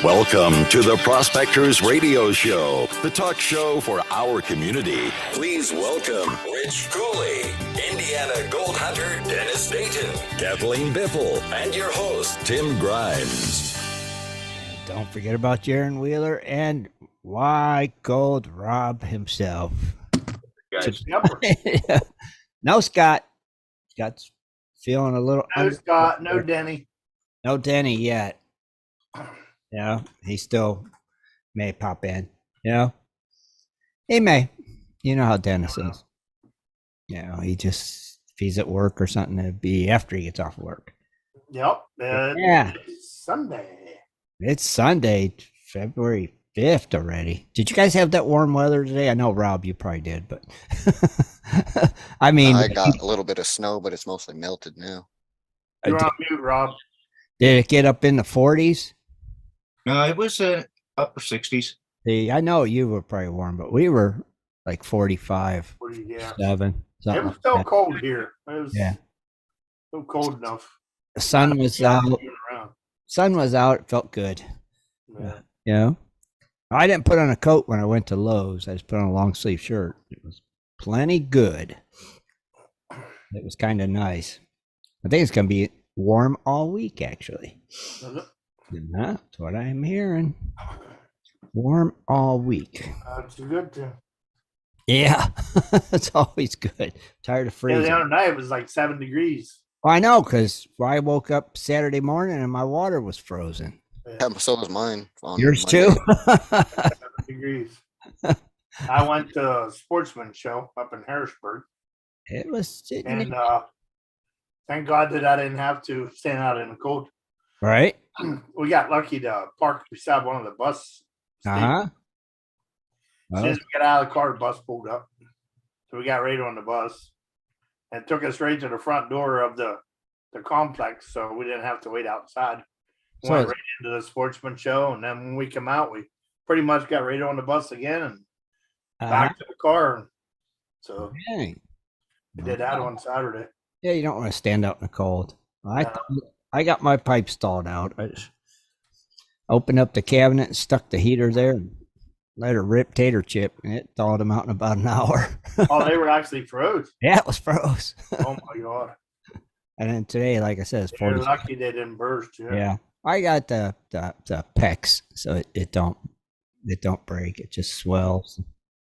Welcome to the Prospectors Radio Show, the talk show for our community. Please welcome Rich Cooley, Indiana Gold Hunter Dennis Dayton, Kathleen Biffle, and your host, Tim Grimes. Don't forget about Jaron Wheeler and Why Gold Rob himself. No Scott. Scott's feeling a little. No Scott, no Denny. No Denny yet. He still may pop in. He may. You know how Dennis is. He just, if he's at work or something, it'd be after he gets off work. Yep. It's Sunday. It's Sunday, February 5th already. Did you guys have that warm weather today? I know, Rob, you probably did, but I mean, I got a little bit of snow, but it's mostly melted now. You're on mute, Rob. Did it get up in the 40s? It was upper 60s. See, I know you were probably warm, but we were like 45, 7. It was still cold here. It was still cold enough. The sun was out. Sun was out. It felt good. I didn't put on a coat when I went to Lowe's. I just put on a long sleeve shirt. It was plenty good. It was kind of nice. I think it's going to be warm all week, actually. That's what I'm hearing. Warm all week. That's a good thing. Yeah, it's always good. Tired of freezing. The other night it was like 7 degrees. Well, I know, because I woke up Saturday morning and my water was frozen. Yeah, so was mine. Yours too? 7 degrees. I went to a sportsman show up in Harrisburg. It was. And thank God that I didn't have to stand out in the cold. Right. We got lucky to park beside one of the bus stations. As soon as we got out of the car, the bus pulled up. So we got right on the bus. And it took us right to the front door of the complex, so we didn't have to wait outside. We went right into the sportsman show, and then when we come out, we pretty much got right on the bus again and back to the car. So we did that on Saturday. Yeah, you don't want to stand out in the cold. I got my pipe stalled out. I just opened up the cabinet and stuck the heater there and let her rip tater chip, and it thawed them out in about an hour. Oh, they were actually froze. Yeah, it was froze. Oh my God. And then today, like I said, it's 40. You're lucky they didn't burst. Yeah. I got the PEX, so it don't break. It just swells.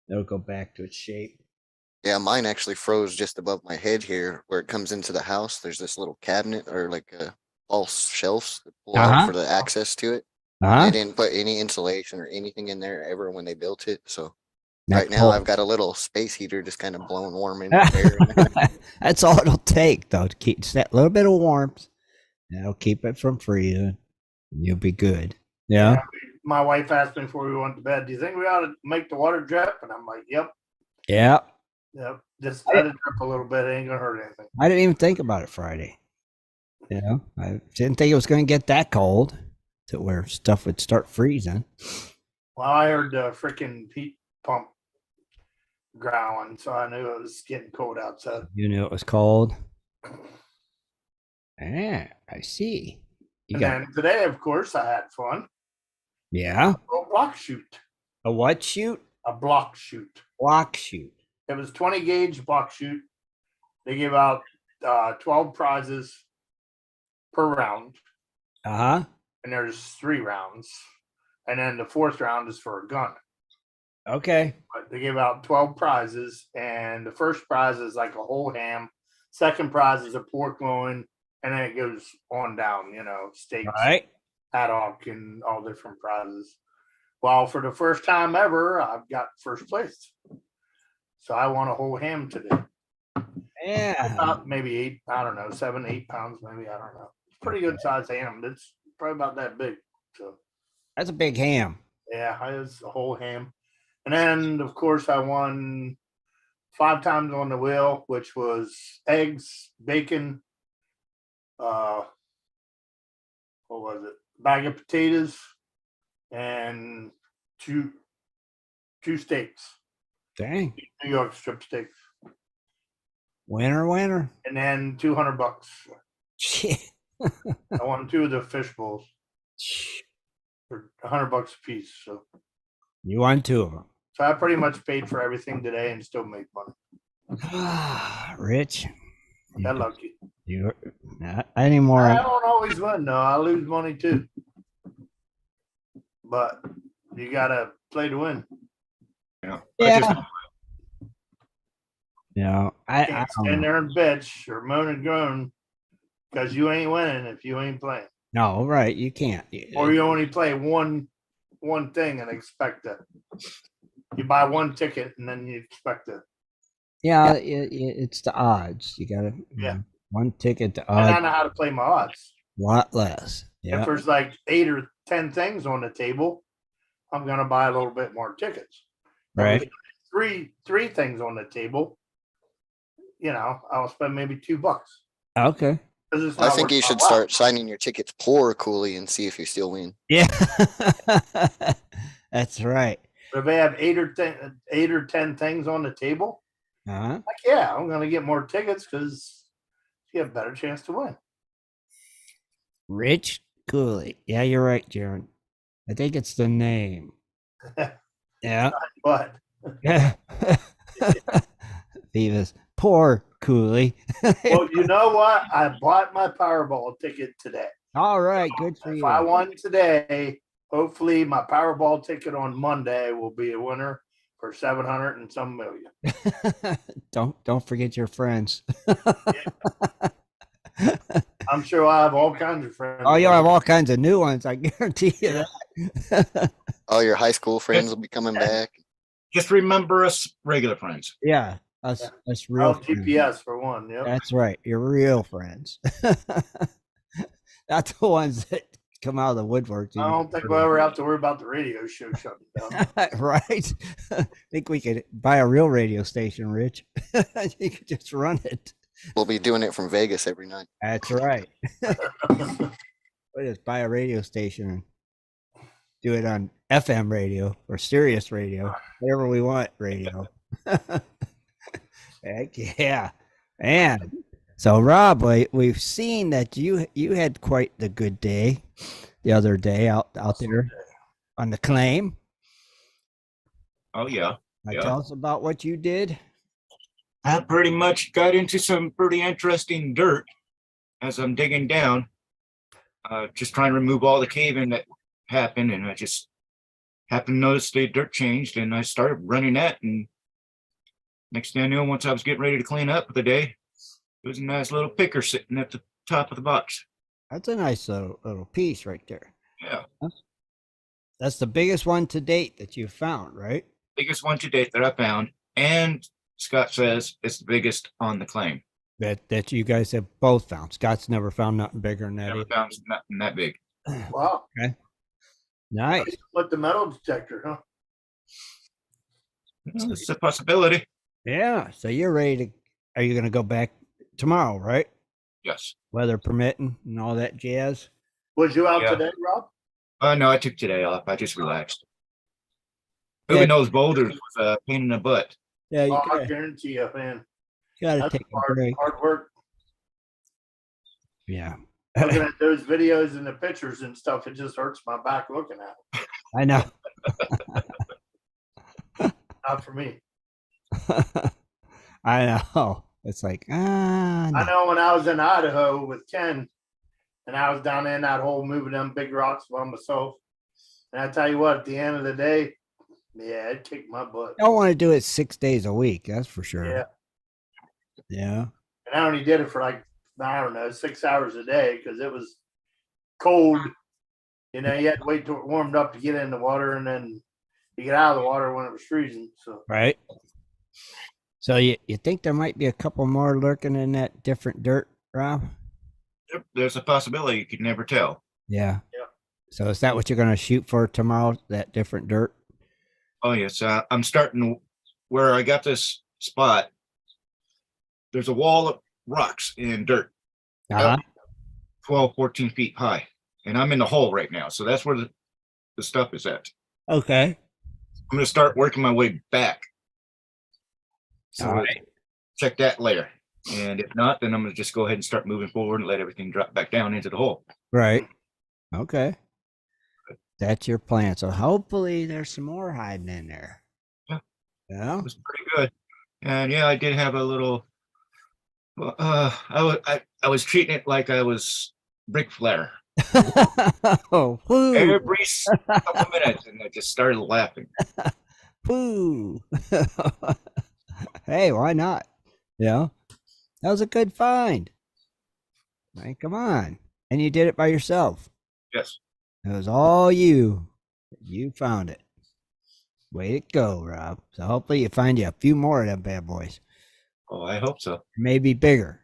It'll go back to its shape. Yeah, mine actually froze just above my head here where it comes into the house. There's this little cabinet or like false shelves that pull out for the access to it. They didn't put any insulation or anything in there ever when they built it. So right now I've got a little space heater just kind of blowing warm in there. That's all it'll take, though, to keep that little bit of warmth. That'll keep it from freezing. You'll be good. Yeah. My wife asked me before we went to bed, do you think we ought to make the water drip? And I'm like, yep. Yeah. Yep. Just let it drip a little bit. It ain't going to hurt anything. I didn't even think about it Friday. I didn't think it was going to get that cold to where stuff would start freezing. Well, I heard the freaking heat pump growling, so I knew it was getting cold outside. You knew it was cold? Yeah, I see. And today, of course, I had fun. Yeah? A block shoot. A what shoot? A block shoot. Block shoot. It was 20 gauge block shoot. They give out 12 prizes per round. And there's 3 rounds. And then the 4th round is for a gun. Okay. But they give out 12 prizes. And the first prize is like a whole ham. Second prize is a pork loin. And then it goes on down, steaks, haddock, and all different prizes. Well, for the first time ever, I've got first place. So I won a whole ham today. Yeah. About maybe 7, 8 pounds, maybe. I don't know. It's pretty good size ham. It's probably about that big. So that's a big ham. Yeah, it's a whole ham. And then, of course, I won 5 times on the wheel, which was eggs, bacon, what was it? Bag of potatoes and two steaks. Dang. New York strip steaks. Winner. And then $200. Shit. I won 2 of the fish bowls. for $100 a piece. So You won 2 of them. So I pretty much paid for everything today and still made money. Rich. That lucky. You not anymore. I don't always win, though. I lose money too. But you gotta play to win. Yeah. I Can't don't stand know. there and bitch or moan and groan because you ain't winning if you ain't playing. No, right. You can't. Or you only play one thing and expect that. You buy one ticket and then you expect it. Yeah, it's the odds. You gotta one ticket to odds. And I know how to play my odds. A lot less. Yeah. If there's like 8 or 10 things on the table, I'm gonna buy a little bit more tickets. Right. If there's three things on the table, I'll spend maybe $2. Okay. I think you should start signing your tickets poor, Cooley, and see if you still win. Yeah. That's right. But if they have 8 or 10 things on the table, Uh-huh. I'm gonna get more tickets because you have a better chance to win. Rich Cooley. Yeah, you're right, Jaron. I think it's the name. Yeah. But Yeah. Beavis. Poor Cooley. well, you know what? I bought my Powerball ticket today. All right, good for If you. I won today, hopefully my Powerball ticket on Monday will be a winner for 700 and some million. Don't forget your friends. I'm sure I'll have all kinds of friends. Oh, you'll have all kinds of new ones. I guarantee you that. All your high school friends will be coming back. Just remember us regular friends. Yeah, us real friends. GPS for one. Yep. That's right. Your real friends. Not the ones that come out of the woodwork. I don't think we'll ever have to worry about the radio show shutting down. Right? I think we could buy a real radio station, Rich. You could just run it. We'll be doing it from Vegas every night. That's right. We'll just buy a radio station and do it on FM radio or Sirius radio, whatever we want radio. Heck yeah. And so, Rob, we've seen that you had quite the good day the other day out there on the claim. Oh, yeah. Tell us about what you did. I pretty much got into some pretty interesting dirt as I'm digging down, just trying to remove all the cave-in that happened, and I just happened to notice the dirt changed, and I started running that, and next thing I knew, once I was getting ready to clean up for the day, there was a nice little picker sitting at the top of the box. That's a nice little piece right there. Yeah. That's the biggest one to date that you've found, right? Biggest one to date that I found, and Scott says it's the biggest on the claim. That you guys have both found. Scott's never found nothing bigger than that. Never found nothing that big. Wow. Okay. Nice. With the metal detector, huh? It's a possibility. Yeah. So you're ready to, are you going to go back tomorrow, right? Yes. Weather permitting and all that jazz. Was you out Yeah. today, Rob? No, I took today off. I just relaxed. Yeah. Moving those boulders was a pain in the butt. Yeah, you I guarantee you, man. gotta That's take a break. hard work. Yeah. Looking at those videos and the pictures and stuff, it just hurts my back looking at it. I know. Not for me. I know. It's like, no. I know when I was in Idaho with Ken, and I was down in that hole moving them big rocks by myself. And I tell you what, at the end of the day, yeah, it kicked my butt. I don't want to do it 6 days a week. That's for sure. Yeah. Yeah. And I only did it for like, I don't know, 6 hours a day because it was cold. You had to wait till it warmed up to get in the water, and then you get out of the water when it was freezing. So Right. So you think there might be a couple more lurking in that different dirt, Rob? Yep, there's a possibility. You could never tell. Yeah. Yeah. So is that what you're going to shoot for tomorrow, that different dirt? Oh, yes. I'm starting where I got this spot. There's a wall of rocks and dirt, Uh-huh. 12, 14 feet high. And I'm in the hole right now. So that's where the stuff is at. Okay. I'm going to start working my way back. So All right. check that layer. And if not, then I'm going to just go ahead and start moving forward and let everything drop back down into the hole. Right. Okay. That's your plan. So hopefully there's some more hiding in there. Yeah. Yeah. It was pretty good. And yeah, I did have a little. I was treating it like I was Ric Flair Oh, whoo, every couple minutes, and I just started laughing. whoo. Hey, why not? Yeah. That was a good find. Man, come on. And you did it by yourself. Yes. It was all you. You found it. Way to go, Rob. So hopefully you find you a few more of them bad boys. Oh, I hope so. Maybe bigger.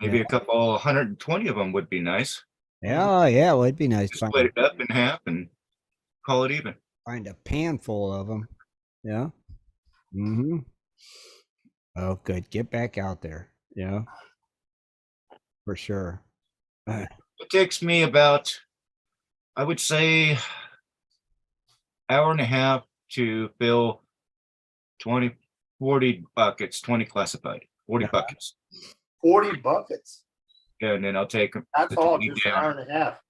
Maybe Yeah. a couple 120 of them would be nice. Oh, yeah. Well, it'd be nice to Just split it up in half and call it even. find a pan full of them. Yeah. Mm-hmm. Oh, good. Get back out there. Yeah. For sure. It takes me about, I would say, hour and a half to fill 20, 40 buckets, 20 classified, 40 buckets. 40 buckets. Yeah, and then I'll take them. That's all, just an hour and a half.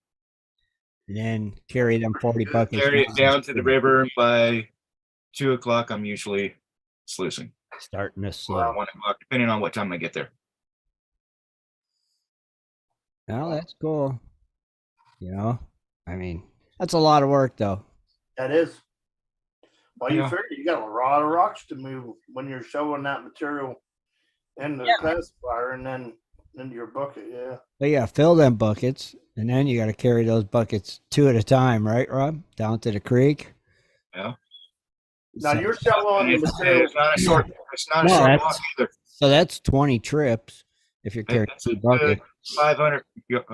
And then carry them 40 buckets. Carry it down to the river, and by 2 o'clock, I'm usually sluicing. Starting to Or slow. 1 o'clock, depending on what time I get there. Oh, that's cool. You know, I mean, that's a lot of work, though. That is. Well, you Yeah. figure you got a lot of rocks to move when you're showing that material in the classifier and then into your bucket. Yeah. But yeah, fill them buckets, and then you got to carry those buckets 2 at a time, right, Rob? Down to the creek. Yeah. Now So- you're showing the material. It's not a short. It's not a No, short that's- walk either. So that's 20 trips if you're carrying That's 2 a buckets. good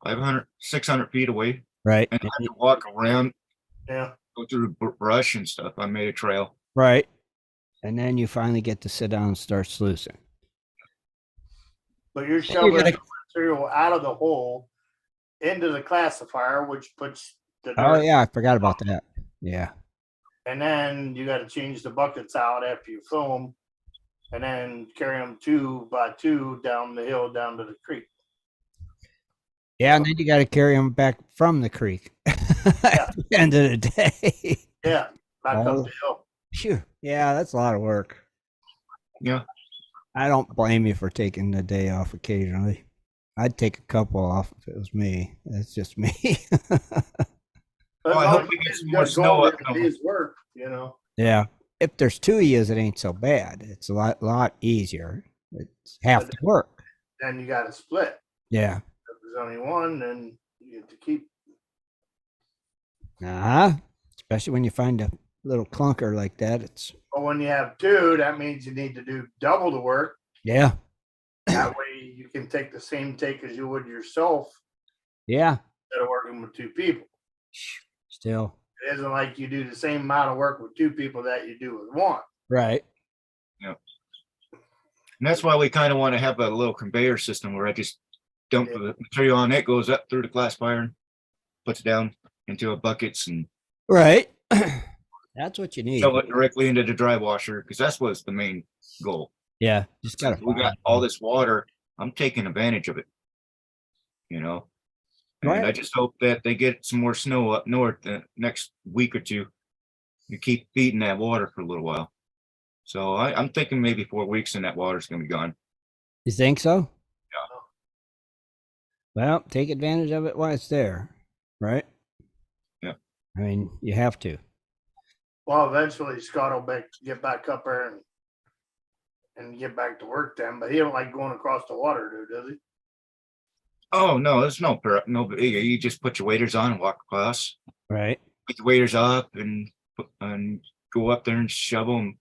500, 600 feet away, Right. and I have to walk around, Yeah. go through brush and stuff. I made a trail. Right. And then you finally get to sit down and start sluicing. But you're shoving gotta- the material out of the hole into the classifier, which puts the dirt. Oh, yeah. I forgot about that. Yeah. And then you got to change the buckets out after you fill them, and then carry them 2 by 2 down the hill down to the creek. Yeah. And then you got to carry them back from the creek at the end of the day. Yeah, back Oh. up the hill. Phew. Yeah. That's a lot of work. Yeah. I don't blame you for taking the day off occasionally. I'd take a couple off if it was me. That's just me. Oh, I hope we get some more snow up in his work, you know. Yeah. If there's 2 of you, it ain't so bad. It's a lot easier. It's half the work. Then you got to split. Yeah. If there's only one, then you get to keep. Especially when you find a little clunker like that. It's But when you have 2, that means you need to do double the work. yeah. That way you can take the same take as you would yourself Yeah. instead of working with 2 people. Still. It isn't like you do the same amount of work with 2 people that you do with 1. Right. And that's why we kind of want to have a little conveyor system where I just dump the material on it, goes up through the classifier, and puts it down into a buckets and Right. That's what you need. shove it directly into the dry washer, because that's what's the main goal. Yeah. Just gotta We got all this water. I'm taking advantage of it. You know, and Right. I just hope that they get some more snow up north the next week or 2. You keep feeding that water for a little while. So I'm thinking maybe 4 weeks and that water's gonna be gone. You think so? Yeah. Well, take advantage of it while it's there. Right? Yeah. I mean, you have to. Well, eventually Scott will get back up there and get back to work then. But he don't like going across the water, does he? Oh no, there's no big. You just put your waders on and walk across. Right. Put your waders up and go up there and shovel them.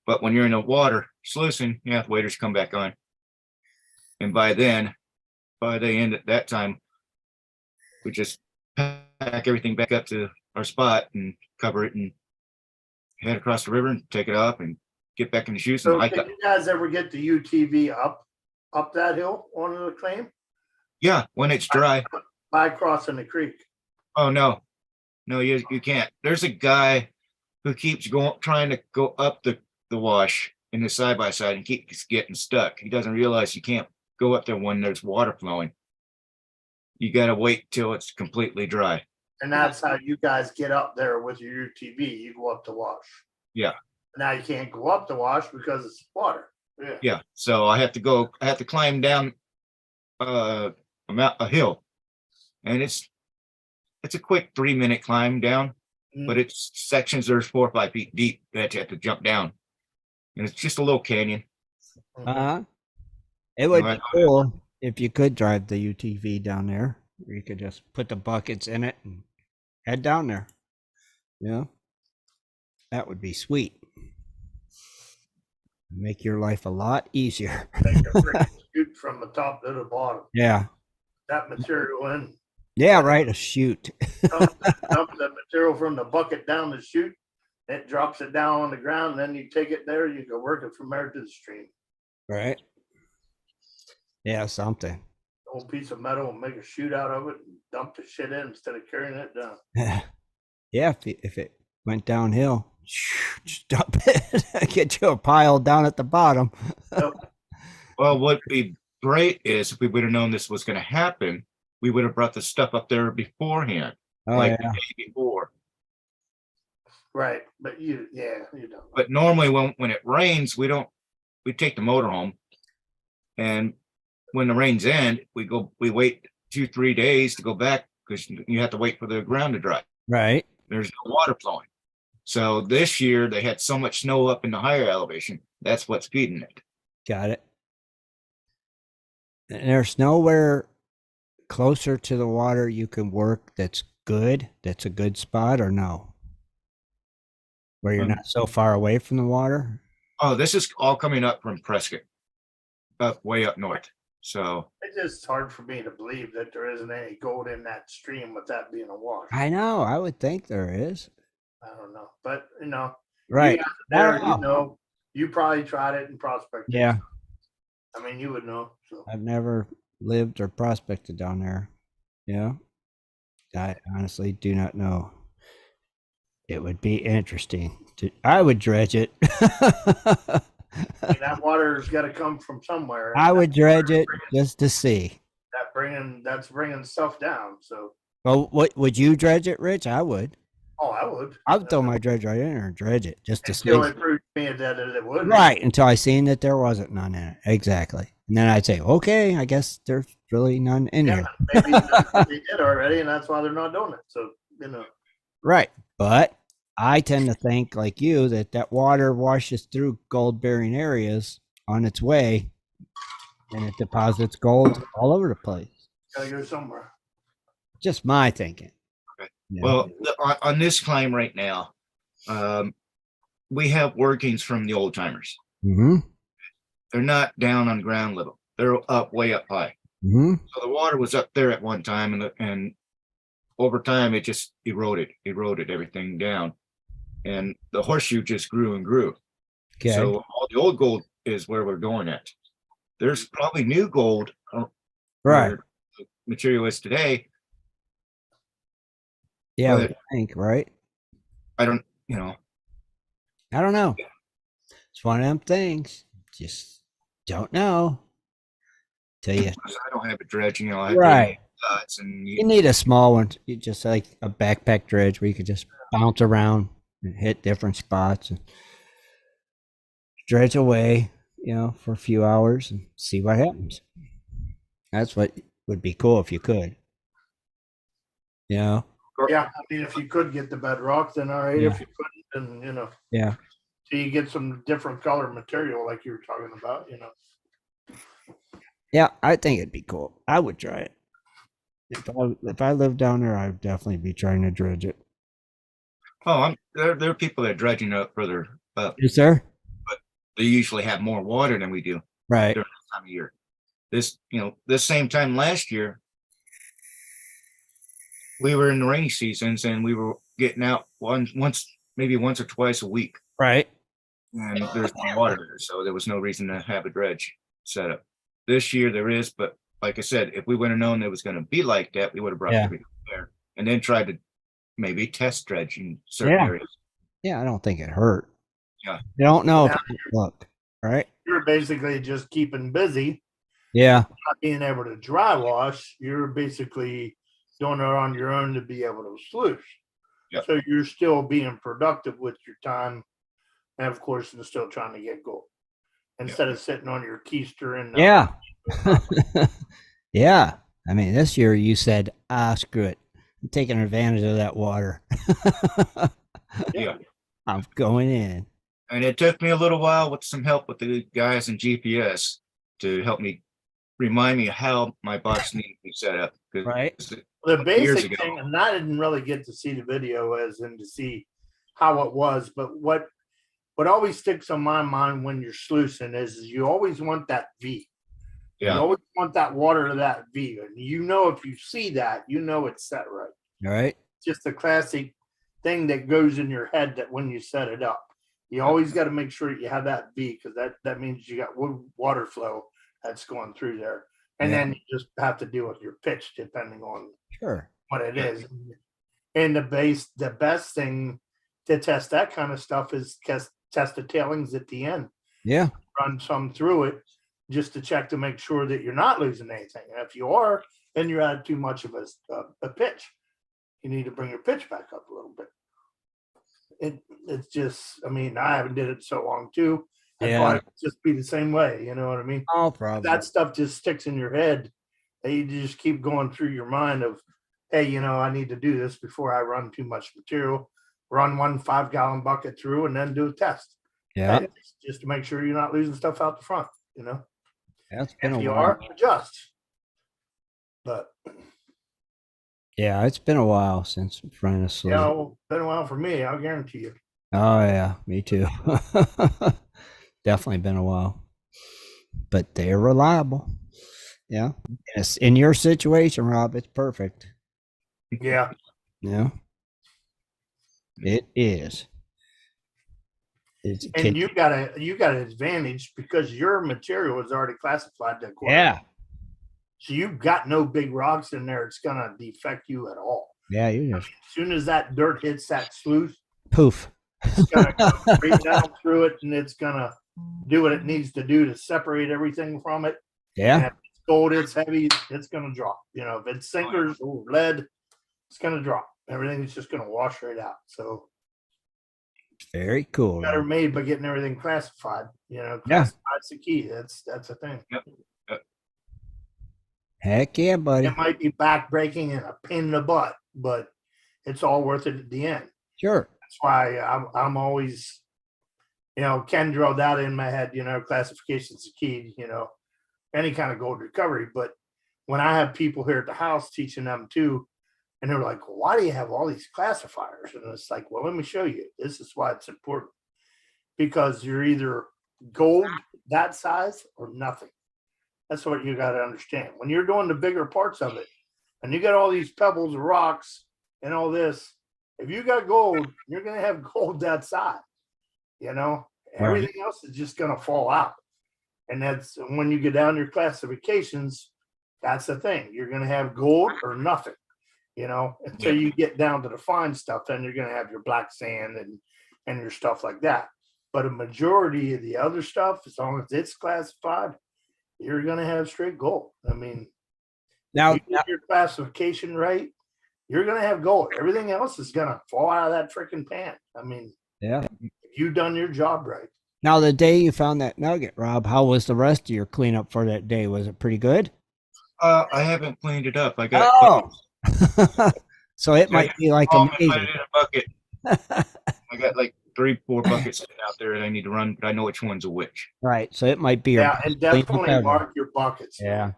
But when you're in the water sluicing, yeah, the waders come back on. And by the end at that time, we just pack everything back up to our spot and cover it and head across the river and take it off and get back in the shoes. So And did you guys ever get the UTV up that hill onto the claim yeah, when it's dry. by crossing the creek? Oh no, you can't. There's a guy who keeps trying to go up the wash in the side by side and keeps getting stuck. He doesn't realize you can't go up there when there's water flowing. you got to wait till it's completely dry. And that's how you guys get up there with your UTV. You go up to wash. Yeah. Now you can't go up to wash because it's water. Yeah. Yeah. So I have to climb down a hill, and it's a quick 3-minute climb down, but it's sections there's 4 or 5 feet deep that you have to jump down, and it's just a little canyon. It would be cool if you could drive the UTV down there. Or you could just put the buckets in it and head down there. Yeah, that would be sweet. Make your life a lot easier. Shoot from the top to the bottom. Yeah. That material in. Yeah, right. A chute. Dump the material from the bucket down the chute. It drops it down on the ground. Then you take it there. You can work it from there to the stream. Right. Yeah, something. Old piece of metal and make a chute out of it and dump the shit in instead of carrying it down. Yeah, if it went downhill, just dump it. Get you a pile down at the bottom. Well, what would be great is if we would have known this was going to happen, we would have brought the stuff up there beforehand, the day before. Right, but you don't. But normally when it rains, we take the motor home, and when the rains end, we wait 2-3 days to go back because you have to wait for the ground to dry. Right. There's no water flowing. So this year they had so much snow up in the higher elevation. That's what's feeding it. Got it. And there's nowhere closer to the water you can work that's good. That's a good spot, or no? Where you're not so far away from the water? Oh, this is all coming up from Prescott, way up north. So it's just hard for me to believe that there isn't any gold in that stream with that being a wash. I know. I would think there is. I don't know, but right there, you probably tried it in Prospectors. Yeah. I mean, you would know. So. I've never lived or prospected down there. Yeah. I honestly do not know. It would be interesting. I would dredge it. I mean, that water's got to come from somewhere. I would dredge it just to see. That's bringing stuff down. So. Well, what would you dredge it, Rich? I would. Oh, I would. I would throw my dredge right in there and dredge it just to see. Until it proved to me that it would. Right, until I seen that there wasn't none in it. Exactly. And then I'd say, okay, I guess there's really none in here. Maybe they did already, and that's why they're not doing it. So, Right. But I tend to think, like you, that water washes through gold-bearing areas on its way, and it deposits gold all over the place. Gotta go somewhere. Just my thinking. Okay. Yeah. Well, on this climb right now, we have workings from the old timers. Mm-hmm. They're not down on ground level. They're way up high. Mm-hmm. So the water was up there at one time, and over time it just eroded everything down, and the horseshoe just grew and grew. Okay. So all the old gold is where we're going at. There's probably new gold, right? The material is today. Yeah, I think, right? I don't know. Yeah. It's one of them things. Just don't know. Till you. I don't have a dredge, right. And you need a small one. You just like a backpack dredge where you could just bounce around and hit different spots and dredge away, for a few hours and see what happens. That's what would be cool if you could. Yeah, I mean, if you could get the bedrock, then all right. Yeah. If you couldn't, then Yeah. So you get some different color material, like you were talking about. Yeah, I think it'd be cool. I would try it. If I lived down there, I'd definitely be trying to dredge it. Oh, there are people that are dredging up further up. Is there? But they usually have more water than we do. Right. During this time of year. This same time last year, we were in the rainy seasons and we were getting out maybe once or twice a week. Right. And there's no water there, so there was no reason to have a dredge set up. This year there is, but like I said, if we would have known it was going to be like that, we would have brought everything there and then tried to maybe test dredge in certain areas. Yeah, I don't think it hurt. Yeah. You don't know if it look, right? You're basically just keeping busy Yeah. Not being able to dry wash, you're basically doing it on your own to be able to sluice. Yep. So you're still being productive with your time, and of course, you're still trying to get gold instead of sitting on your keister and Yeah. Yeah. I mean, this year you said, screw it. I'm taking advantage of that water. Yeah. I'm going in. And it took me a little while with some help with the guys in GPS to help me remind me how my box needs to be set up. Right. The basic thing, and I didn't really get to see the video as and to see how it was, but what always sticks on my mind when you're sluicing is you always want that V. Yeah. You always want that water to that V. And if you see that, it's set right. All right. Just a classic thing that goes in your head that when you set it up, you always got to make sure that you have that V, because that means you got water flow that's going through there. And then you just have to deal with your pitch depending on what it is. And the best thing to test that kind of stuff is test the tailings at the end. Yeah. Run some through it just to check to make sure that you're not losing anything. And if you are, then you're at too much of a pitch. You need to bring your pitch back up a little bit. It's just, I mean, I haven't did it so long too. I'd probably just be the same way. You know what I mean? Oh, probably. That stuff just sticks in your head. And you just keep going through your mind of, hey, I need to do this before I run too much material. Run 1 5-gallon bucket through and then do a test. Yeah. Just to make sure you're not losing stuff out the front, That's been if a you while. are, adjust. But yeah, it's been a while since running a sluice. Been a while for me, I'll guarantee you. Oh yeah, me too. Definitely been a while. But they're reliable. Yeah. In your situation, Rob, it's perfect. Yeah. Yeah. It is. And you got an advantage because your material is already classified to quarter. Yeah. So you've got no big rocks in there. It's gonna defect you at all. Yeah, you just as soon as that dirt hits that sluice, poof. It's gonna come straight down through it, and it's gonna do what it needs to do to separate everything from it. Yeah. And if it's gold, it's heavy, it's gonna drop. If it's sinkers or lead, it's gonna drop. Everything's just gonna wash right out. So very cool. Better made by getting everything classified. Classified's the key. That's the thing. Yep. Heck yeah, buddy. It might be backbreaking and a pain in the butt, but it's all worth it at the end. Sure. That's why I'm always, Ken drilled that in my head, classification's the key, any kind of gold recovery. But when I have people here at the house teaching them too, and they're like, well, why do you have all these classifiers? And it's like, well, let me show you. This is why it's important. Because you're either gold that size or nothing. That's what you got to understand. When you're doing the bigger parts of it, and you got all these pebbles, rocks, and all this, if you got gold, you're going to have gold that size. Everything else is just going to fall out. And that's when you get down your classifications, that's the thing. You're going to have gold or nothing, until you get down to the fine stuff. Then you're going to have your black sand and your stuff like that. But a majority of the other stuff, as long as it's classified, you're going to have straight gold. I mean, now you get your classification right, you're going to have gold. Everything else is going to fall out of that freaking pan. I mean, yeah, if you've done your job right. Now, the day you found that nugget, Rob, how was the rest of your cleanup for that day? Was it pretty good? I haven't cleaned it up. I got so it might be like amazing. Put it in a bucket. I got like 3-4 buckets sitting out there that I need to run, but I know which one's a which. Right. So it might be. And definitely mark your buckets. Yeah.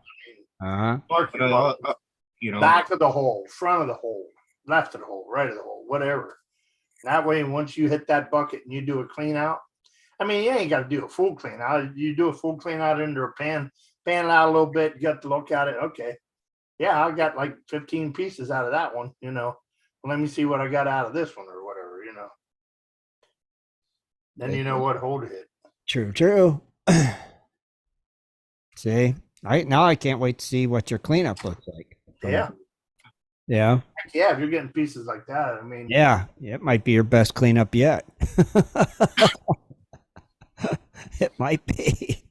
Mark your buckets. Back of the hole, front of the hole, left of the hole, right of the hole, whatever. That way, once you hit that bucket and you do a clean out, I mean, you ain't got to do a full clean out. You do a full clean out into a pan it out a little bit. You got to look at it. Okay. Yeah, I got like 15 pieces out of that one, Let me see what I got out of this one or whatever, Then you know what hole to hit. True. See, now I can't wait to see what your cleanup looks like. Yeah. Yeah. Yeah, if you're getting pieces like that, I mean. Yeah, it might be your best cleanup yet. It might be.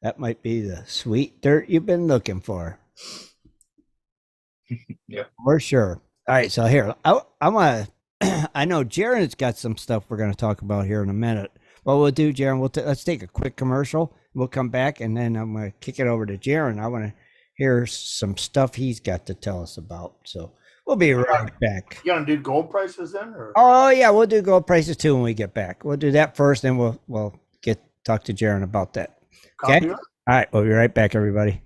That might be the sweet dirt you've been looking for. Yeah, for sure. All right, so here I want to. I know Jaren's got some stuff we're going to talk about here in a minute. What we'll do, Jaren, let's take a quick commercial. We'll come back, and then I'm going to kick it over to Jaren. I want to hear some stuff he's got to tell us about. So we'll be right back. You gonna do gold prices then? Or? Oh yeah, we'll do gold prices too when we get back. We'll do that first, and we'll talk to Jaren about that. Okay. All right, we'll be right back, everybody.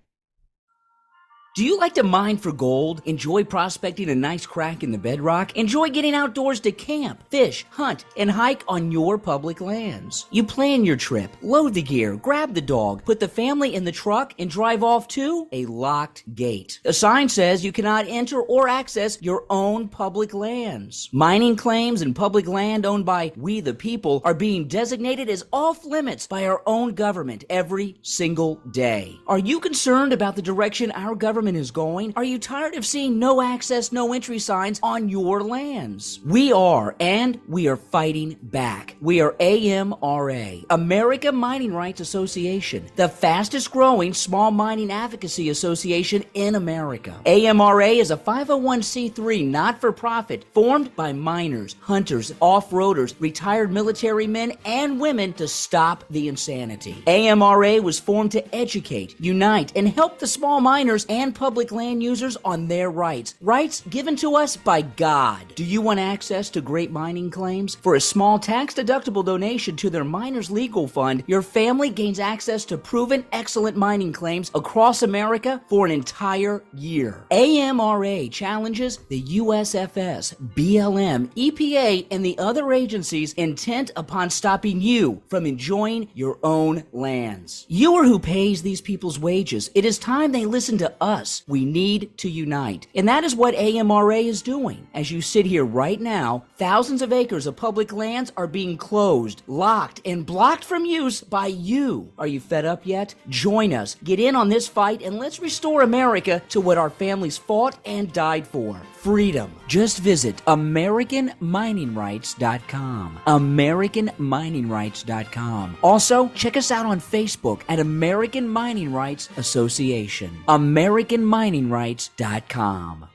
Do you like to mine for gold? Enjoy prospecting a nice crack in the bedrock? Enjoy getting outdoors to camp, fish, hunt, and hike on your public lands? You plan your trip, load the gear, grab the dog, put the family in the truck, and drive off to a locked gate. A sign says you cannot enter or access your own public lands. Mining claims and public land owned by we the people are being designated as off limits by our own government every single day. Are you concerned about the direction our government is going? Are you tired of seeing no access, no entry signs on your lands? We are, and we are fighting back. We are AMRA, America Mining Rights Association, the fastest growing small mining advocacy association in America. AMRA is a 501c3 not-for-profit formed by miners, hunters, off-roaders, retired military men and women to stop the insanity. AMRA was formed to educate, unite, and help the small miners and public land users on their rights given to us by God. Do you want access to great mining claims? For a small tax-deductible donation to their miners' legal fund, your family gains access to proven excellent mining claims across America for an entire year. AMRA challenges the USFS, BLM, EPA, and the other agencies intent upon stopping you from enjoying your own lands. You are who pays these people's wages. It is time they listen to us. We need to unite. And that is what AMRA is doing. As you sit here right now, thousands of acres of public lands are being closed, locked, and blocked from use by you. Are you fed up yet? Join us. Get in on this fight and let's restore America to what our families fought and died for. Freedom. Just visit AmericanMiningRights.com. AmericanMiningRights.com. Also, check us out on Facebook at American Mining Rights Association. AmericanMiningRights.com.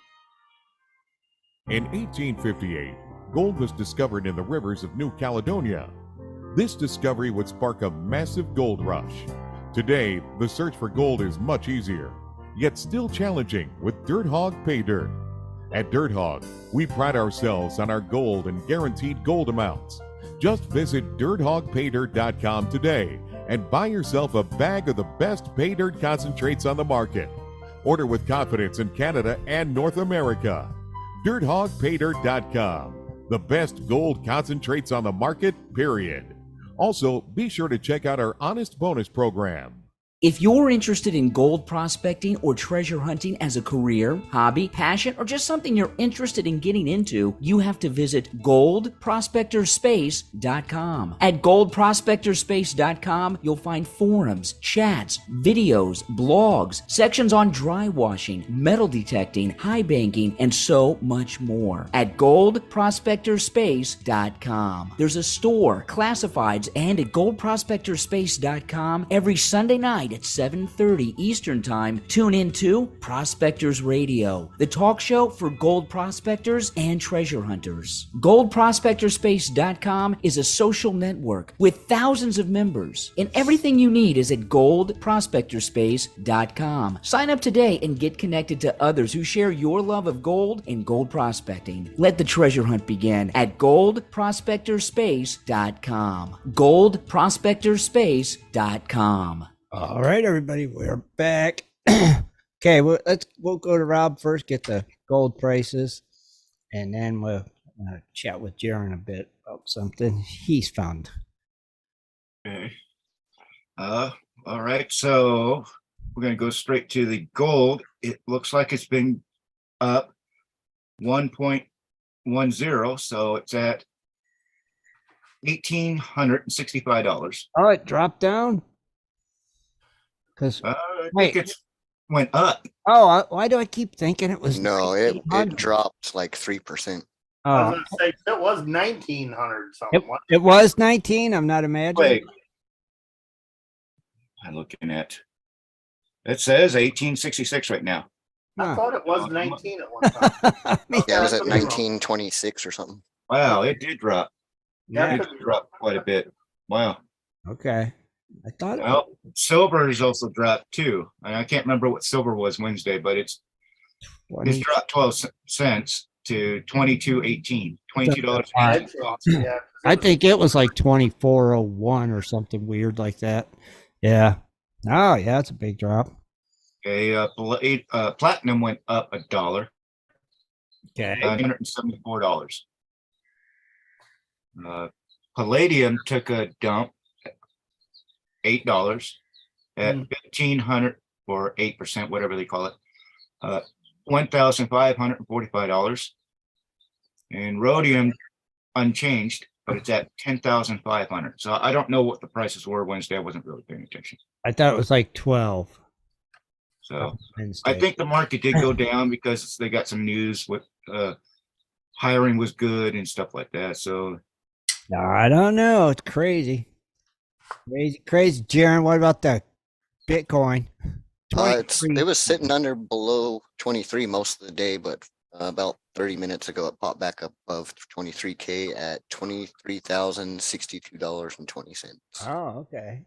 In 1858, gold was discovered in the rivers of New Caledonia. This discovery would spark a massive gold rush. Today, the search for gold is much easier, yet still challenging with Dirt Hog Pay Dirt. At Dirt Hog, we pride ourselves on our gold and guaranteed gold amounts. Just visit DirtHogPayDirt.com today and buy yourself a bag of the best pay dirt concentrates on the market. Order with confidence in Canada and North America. DirtHogPayDirt.com, the best gold concentrates on the market, period. Also, be sure to check out our Honest Bonus program. If you're interested in gold prospecting or treasure hunting as a career, hobby, passion, or just something you're interested in getting into, you have to visit goldprospectorspace.com. At goldprospectorspace.com, you'll find forums, chats, videos, blogs, sections on dry washing, metal detecting, high banking, and so much more. At goldprospectorspace.com. There's a store, classifieds, and at goldprospectorspace.com every Sunday night at 7:30 Eastern Time, tune in to Prospectors Radio, the talk show for gold prospectors and treasure hunters. GoldProspectorspace.com is a social network with thousands of members, and everything you need is at GoldProspectorspace.com. Sign up today and get connected to others who share your love of gold and gold prospecting. Let the treasure hunt begin at GoldProspectorspace.com. GoldProspectorspace.com. All right, everybody, we're back. Okay, we'll go to Rob first, get the gold prices, and then we'll chat with Jaron a bit about something he's found. Okay. All right. So we're going to go straight to the gold. It looks like it's been up 1.10, so it's at $1,865. Oh, it dropped down. Because I think it's went up. Oh, why do I keep thinking it was? No, it dropped like 3%. I was gonna say it was 1,900 something. It was 19. I'm not imagining. Wait. I'm looking at. It says 1866 right now. I thought it was 19 at one time. Yeah, it was I at could be wrong. 1926 or something. Wow, it did drop. Yeah, I It could did be drop quite a bit. Wow. Okay. I thought Well, silver has also dropped too. And I can't remember what silver was Wednesday, but it's 20. dropped 12 cents to 22.18. $22. Yeah. I think it was like 2401 or something weird like that. Yeah. Oh, yeah, it's a big drop. Okay, platinum went up $1. Okay. $174. Palladium took a dump, $8 at 1,500 or 8%, whatever they call it. $1,545. And rhodium unchanged, but it's at 10,500. So I don't know what the prices were Wednesday. I wasn't really paying attention. I thought it was like 12. So Wednesday. I think the market did go down because they got some news with hiring was good and stuff like that. So No, I don't know. It's crazy. Crazy. Jaron, what about the Bitcoin? It was sitting under below 23 most of the day, but about 30 minutes ago, it popped back up above 23K at $23,062.20. Oh, okay.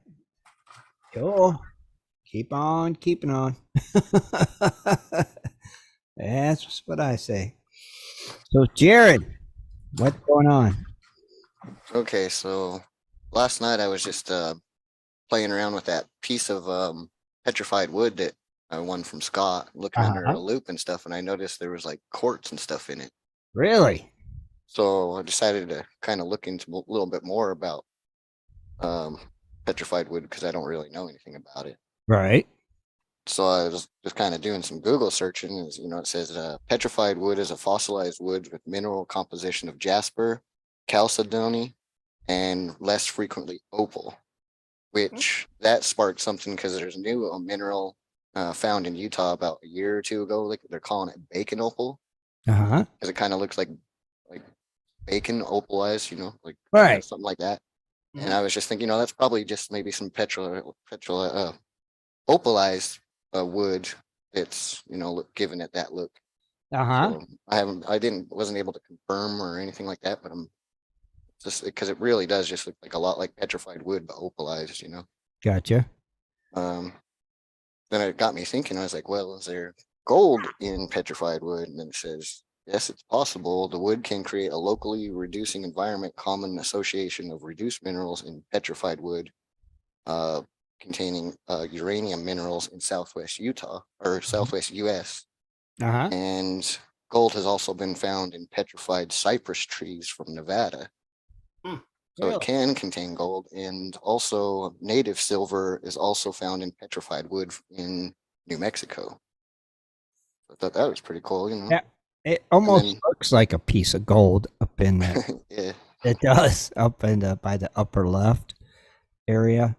Cool. Keep on keeping on. That's what I say. So, Jared, what's going on? Okay, so last night I was just playing around with that piece of petrified wood that I won from Scott, looking under a loop and stuff, and I noticed there was like quartz and stuff in it. Really? So I decided to kind of look into a little bit more about petrified wood because I don't really know anything about it. Right. So I was just kind of doing some Google searching. As you know, it says petrified wood is a fossilized wood with mineral composition of jasper, chalcedony, and less frequently opal. Which that sparked something because there's a new mineral found in Utah about a year or two ago. Like they're calling it bacon opal. Because it kind of looks like bacon opalized, like right, something like that. Mm-hmm. And I was just thinking, that's probably just maybe some opalized wood that's giving it that look. So I wasn't able to confirm or anything like that, but I'm just because it really does just look like a lot like petrified wood, but opalized. Gotcha. Then it got me thinking. I was like, well, is there gold in petrified wood? And then it says, yes, it's possible. The wood can create a locally reducing environment, common association of reduced minerals in petrified wood, containing uranium minerals in Southwest Utah or Southwest US. And gold has also been found in petrified cypress trees from Nevada. So it can contain gold, and also native silver is also found in petrified wood in New Mexico. I thought that was pretty cool, Yeah, it almost looks like a piece of gold up in there. Yeah, it does up in by the upper left area.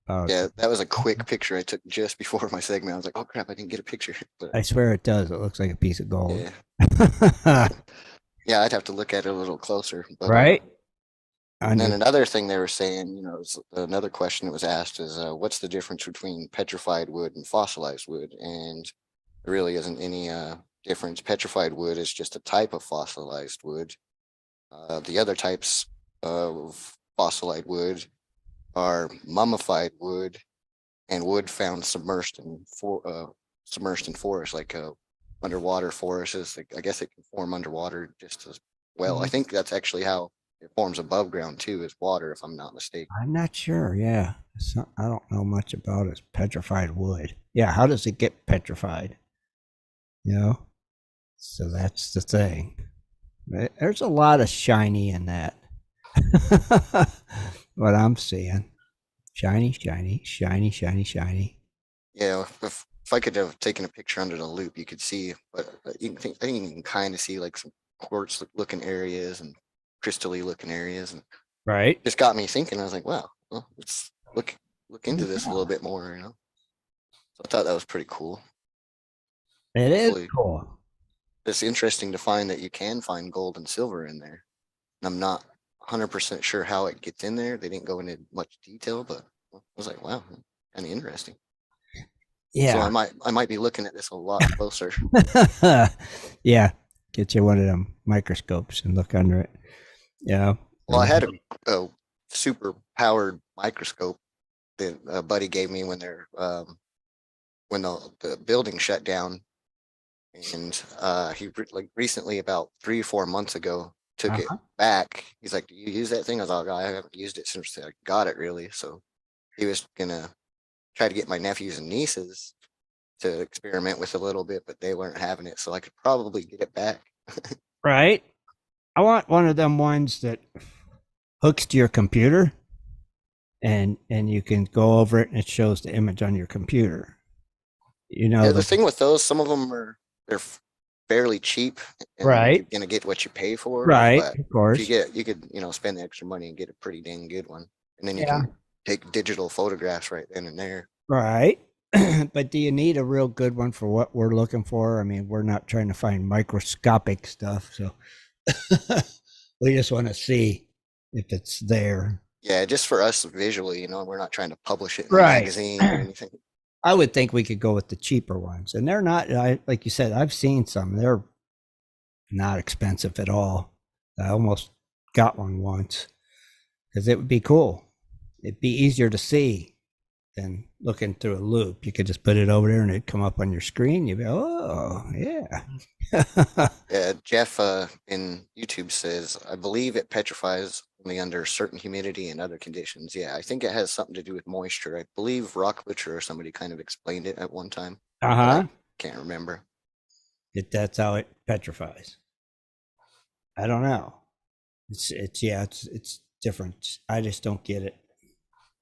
Yeah, that was a quick picture I took just before my segment. I was like, oh crap, I didn't get a picture. But I swear it does. It looks like a piece of gold. Yeah, yeah, I'd have to look at it a little closer. But, right. And then another thing they were saying, another question that was asked is, what's the difference between petrified wood and fossilized wood? And there really isn't any difference. Petrified wood is just a type of fossilized wood. The other types of fossilized wood are mummified wood and wood found submerged in forests, like underwater forests. I guess it can form underwater just as well. I think that's actually how it forms above ground too, is water, if I'm not mistaken. I'm not sure. Yeah, I don't know much about it. Petrified wood. Yeah, how does it get petrified? So that's the thing. There's a lot of shiny in that. What I'm seeing, shiny, shiny, shiny, shiny, shiny. Yeah, if I could have taken a picture under the loop, you could see. But I think you can kind of see like some quartz looking areas and crystally looking areas, and right. Just got me thinking. I was like, wow, well, let's look into this a little bit more. So I thought that was pretty cool. It is cool. It's interesting to find that you can find gold and silver in there. And I'm not 100% sure how it gets in there. They didn't go into much detail, but I was like, wow, kind of interesting. Yeah. So I might be looking at this a lot closer. Yeah. Get you one of them microscopes and look under it. Yeah. Well, I had a super powered microscope that a buddy gave me when when the building shut down, and he like recently, about 3 or 4 months ago, took it back. He's like, "Do you use that thing?" I was like, "I haven't used it since I got it, really." So he was gonna try to get my nephews and nieces to experiment with a little bit, but they weren't having it, so I could probably get it back. Right. I want one of them ones that hooks to your computer, and you can go over it and it shows the image on your computer. You know, Yeah, the thing with those, some of them they're fairly cheap, and right, you're gonna get what you pay for. right, But of course. you could spend the extra money and get a pretty dang good one, and then you can take digital photographs right then and there. Right. But do you need a real good one for what we're looking for? I mean, we're not trying to find microscopic stuff, so we just want to see if it's there. Yeah, just for us visually, we're not trying to publish it in a magazine or anything. I would think we could go with the cheaper ones, and they're not. Like you said, I've seen some. They're not expensive at all. I almost got one once because it would be cool. It'd be easier to see than looking through a loop. You could just put it over there and it'd come up on your screen. You'd be, oh, yeah. Yeah, Jeff in YouTube says, I believe it petrifies only under certain humidity and other conditions. Yeah, I think it has something to do with moisture. I believe Rock Butcher or somebody kind of explained it at one time. I can't remember. That's how it petrifies. I don't know. It's different. I just don't get it.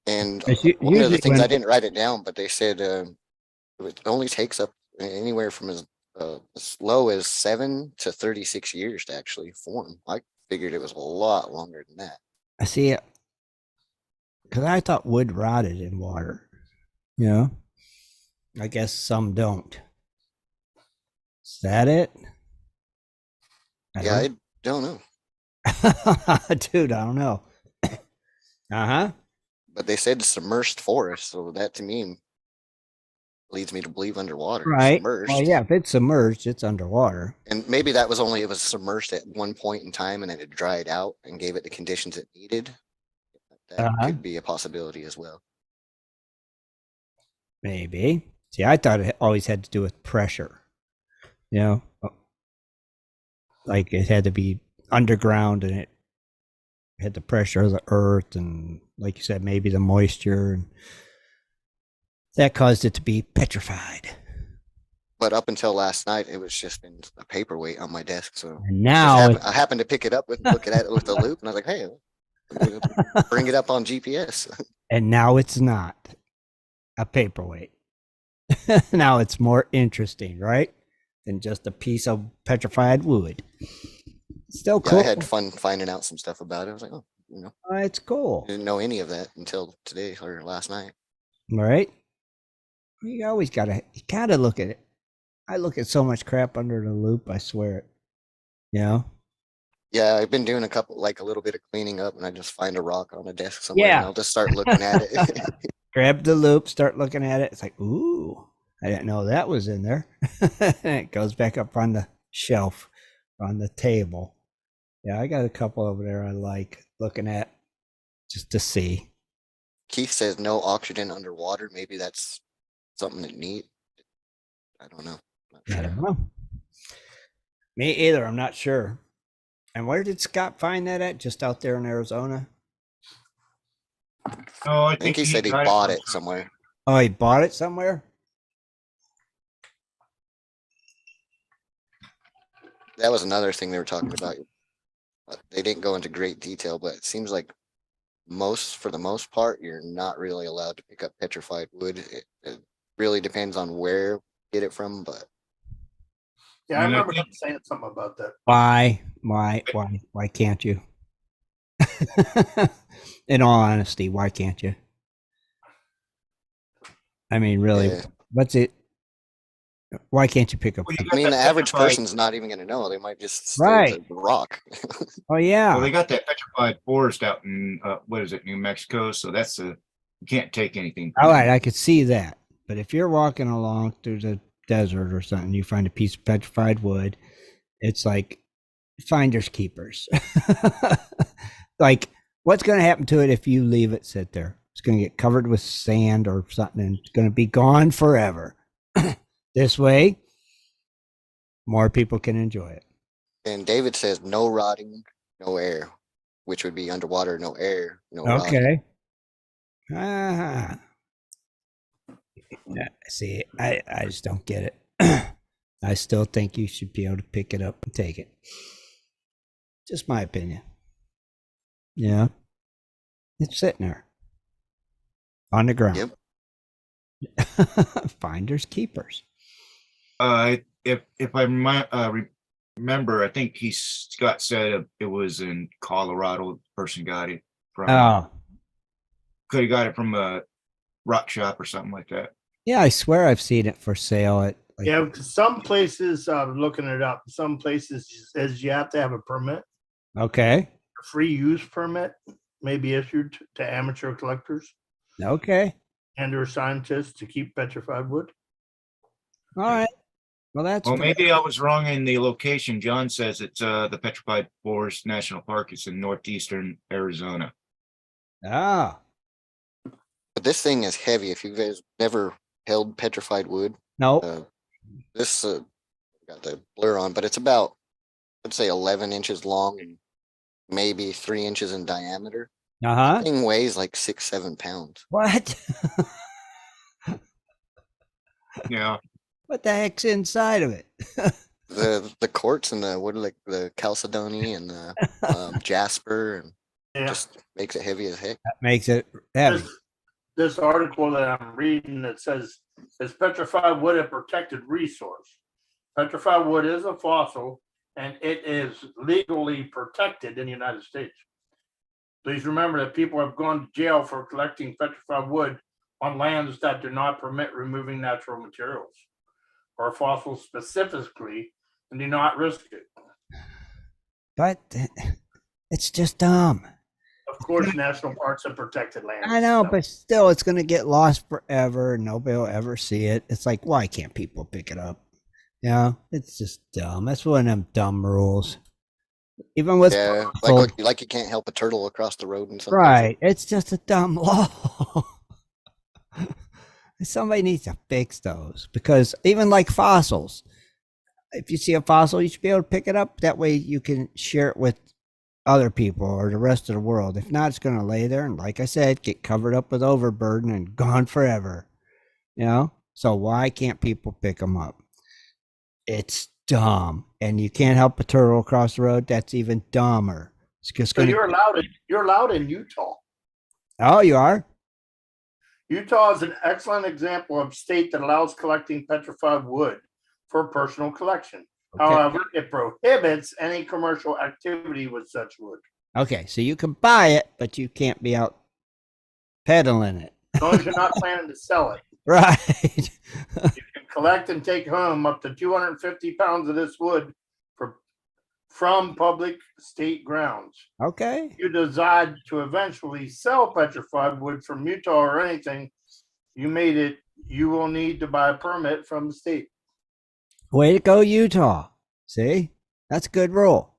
And one of the things, I didn't write it down, but they said it only takes up anywhere from as low as 7 to 36 years to actually form. I figured it was a lot longer than that. I see it because I thought wood rotted in water. I guess some don't. Is that it? I don't know. Dude, I don't know. But they said submerged forest, so that to me leads me to believe underwater. Right. Submerged. Well, yeah, if it's submerged, it's underwater. And maybe that was it was submerged at one point in time and then it dried out and gave it the conditions it needed. That could be a possibility as well. Maybe. See, I thought it always had to do with pressure. Like it had to be underground and it had the pressure of the earth and, like you said, maybe the moisture, and that caused it to be petrified. But up until last night, it was just in a paperweight on my desk. So and now I happened to pick it up look at it with the loop, and I was like, "Hey, bring it up on GPS." And now it's not a paperweight. Now it's more interesting, right, than just a piece of petrified wood. Still cool. I had fun finding out some stuff about it. I was like, oh, it's cool. I didn't know any of that until today or last night. Right? You always gotta look at it. I look at so much crap under the loop, I swear it. Yeah, I've been doing a little bit of cleaning up, and I just find a rock on a desk somewhere, and I'll just start looking at it. Grab the loop, start looking at it. It's like, ooh, I didn't know that was in there. And it goes back up on the shelf, on the table. Yeah, I got a couple over there I like looking at just to see. Keith says no oxygen underwater. Maybe that's something that neat. I don't know. I don't know. Me either. I'm not sure. And where did Scott find that at? Just out there in Arizona? Oh, I think he said he bought it somewhere. Oh, he bought it somewhere? That was another thing they were talking about. They didn't go into great detail, but it seems like for the most part, you're not really allowed to pick up petrified wood. It really depends on where you get it from, but yeah, I remember him saying something about that. Why can't you? In all honesty, why can't you? I mean, really, what's it? Why can't you pick up? I mean, the average person's not even going to know. They might just stare at the rock. Oh yeah. Well, they got that petrified forest out in New Mexico. So that's You can't take anything. All right, I could see that. But if you're walking along through the desert or something, you find a piece of petrified wood, it's like finders keepers. Like, what's going to happen to it if you leave it sit there? It's going to get covered with sand or something, and it's going to be gone forever. This way, more people can enjoy it. And David says no rotting, no air, which would be underwater, no air, no rotting. Okay. Ah. Yeah, see, I just don't get it. I still think you should be able to pick it up and take it. Just my opinion. Yeah. It's sitting there on the ground. Yep. Finders keepers. If I remember, I think Scott said it was in Colorado. The person got it from. Oh. Could have got it from a rock shop or something like that. Yeah, I swear I've seen it for sale at. Like, Yeah, some places, looking it up, some places says you have to have a permit. Okay. A free use permit may be issued to amateur collectors Okay. and or scientists to keep petrified wood. All right. Well, that's. Well, maybe I was wrong in the location. John says it's the Petrified Forest National Park. It's in northeastern Arizona. Ah. But this thing is heavy. If you guys never held petrified wood, No. this got the blur on, but it's about, let's say, 11 inches long and maybe 3 inches in diameter. Uh-huh. Thing weighs like 6-7 pounds. What? Yeah. What the heck's inside of it? The quartz and the wood, like the chalcedony and the jasper, and Yeah. just makes it heavy as heck. That makes it heavy. This article that I'm reading that says, is petrified wood a protected resource? Petrified wood is a fossil and it is legally protected in the United States. Please remember that people have gone to jail for collecting petrified wood on lands that do not permit removing natural materials or fossils specifically and do not risk it. But it's just dumb. Of course, national parks are protected lands. I know, so. but still, it's going to get lost forever. Nobody will ever see it. It's like, why can't people pick it up? You know, it's just dumb. That's one of them dumb rules. Even with like you can't help a turtle across the road and something. Right. It's just a dumb law. Somebody needs to fix those, because even like fossils, if you see a fossil, you should be able to pick it up. That way you can share it with other people or the rest of the world. If not, it's going to lay there and, like I said, get covered up with overburden and gone forever. You know? So why can't people pick them up? It's dumb. And you can't help a turtle across the road. That's even dumber. It's just you're allowed in Utah. Oh, you are? Utah is an excellent example of state that allows collecting petrified wood for personal collection. Okay. However, it prohibits any commercial activity with such wood. Okay, so you can buy it, but you can't be out peddling it. As long as you're not planning to sell it. Right. You can collect and take home up to 250 pounds of this wood from public state grounds. Okay. If you decide to eventually sell petrified wood from Utah or anything, you will need to buy a permit from the state. Way to go, Utah. See? That's a good rule.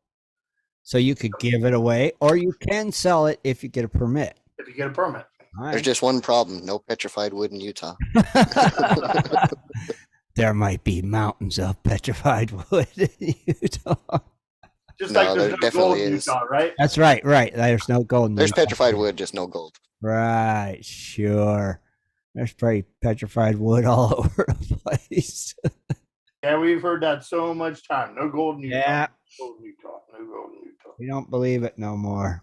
So you could give it away, or you can sell it if you get a permit. If you get a permit. Right. There's just one problem: no petrified wood in Utah. There might be mountains of petrified wood in Utah. Just like there's no gold in Utah, right? That's right. There's no gold in There's Utah. petrified wood, just no gold. Right, sure. There's probably petrified wood all over the place. Yeah, we've heard that so much time. No gold in Utah. Yeah. No gold in Utah. No gold in Utah. We don't believe it no more.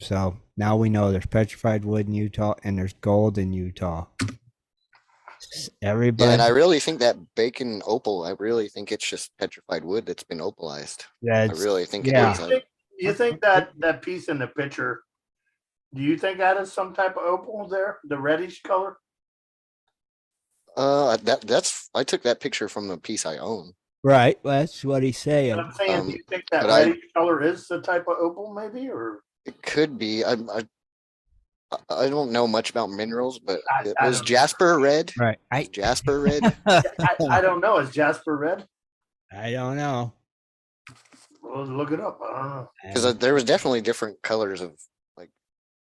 So now we know there's petrified wood in Utah and there's gold in Utah. Everybody. Yeah, and I really think that bacon opal, I really think it's just petrified wood that's been opalized. Yeah, I really think it is. Do you think that piece in the picture, do you think that is some type of opal there? The reddish color? That's I took that picture from the piece I own. Right, that's what he's saying. But I'm saying, do you think that reddish color is the type of opal, maybe, or it could be? I don't know much about minerals, but I was don't know. Jasper red? Right. Was Jasper red? I don't know. Is Jasper red? I don't know. We'll look it up. I don't know. Because there was definitely different colors of like,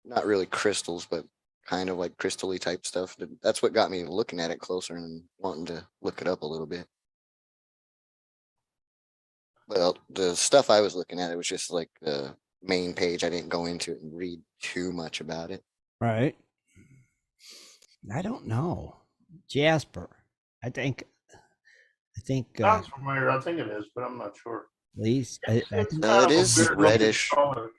not really crystals, but kind of like crystally type stuff. That's what got me looking at it closer and wanting to look it up a little bit. Well, the stuff I was looking at, it was just like the main page. I didn't go into it and read too much about it. Right. I don't know. Jasper. I think. Sounds familiar. I think it is, but I'm not sure. At least It's it kind of a is weird looking reddish. color.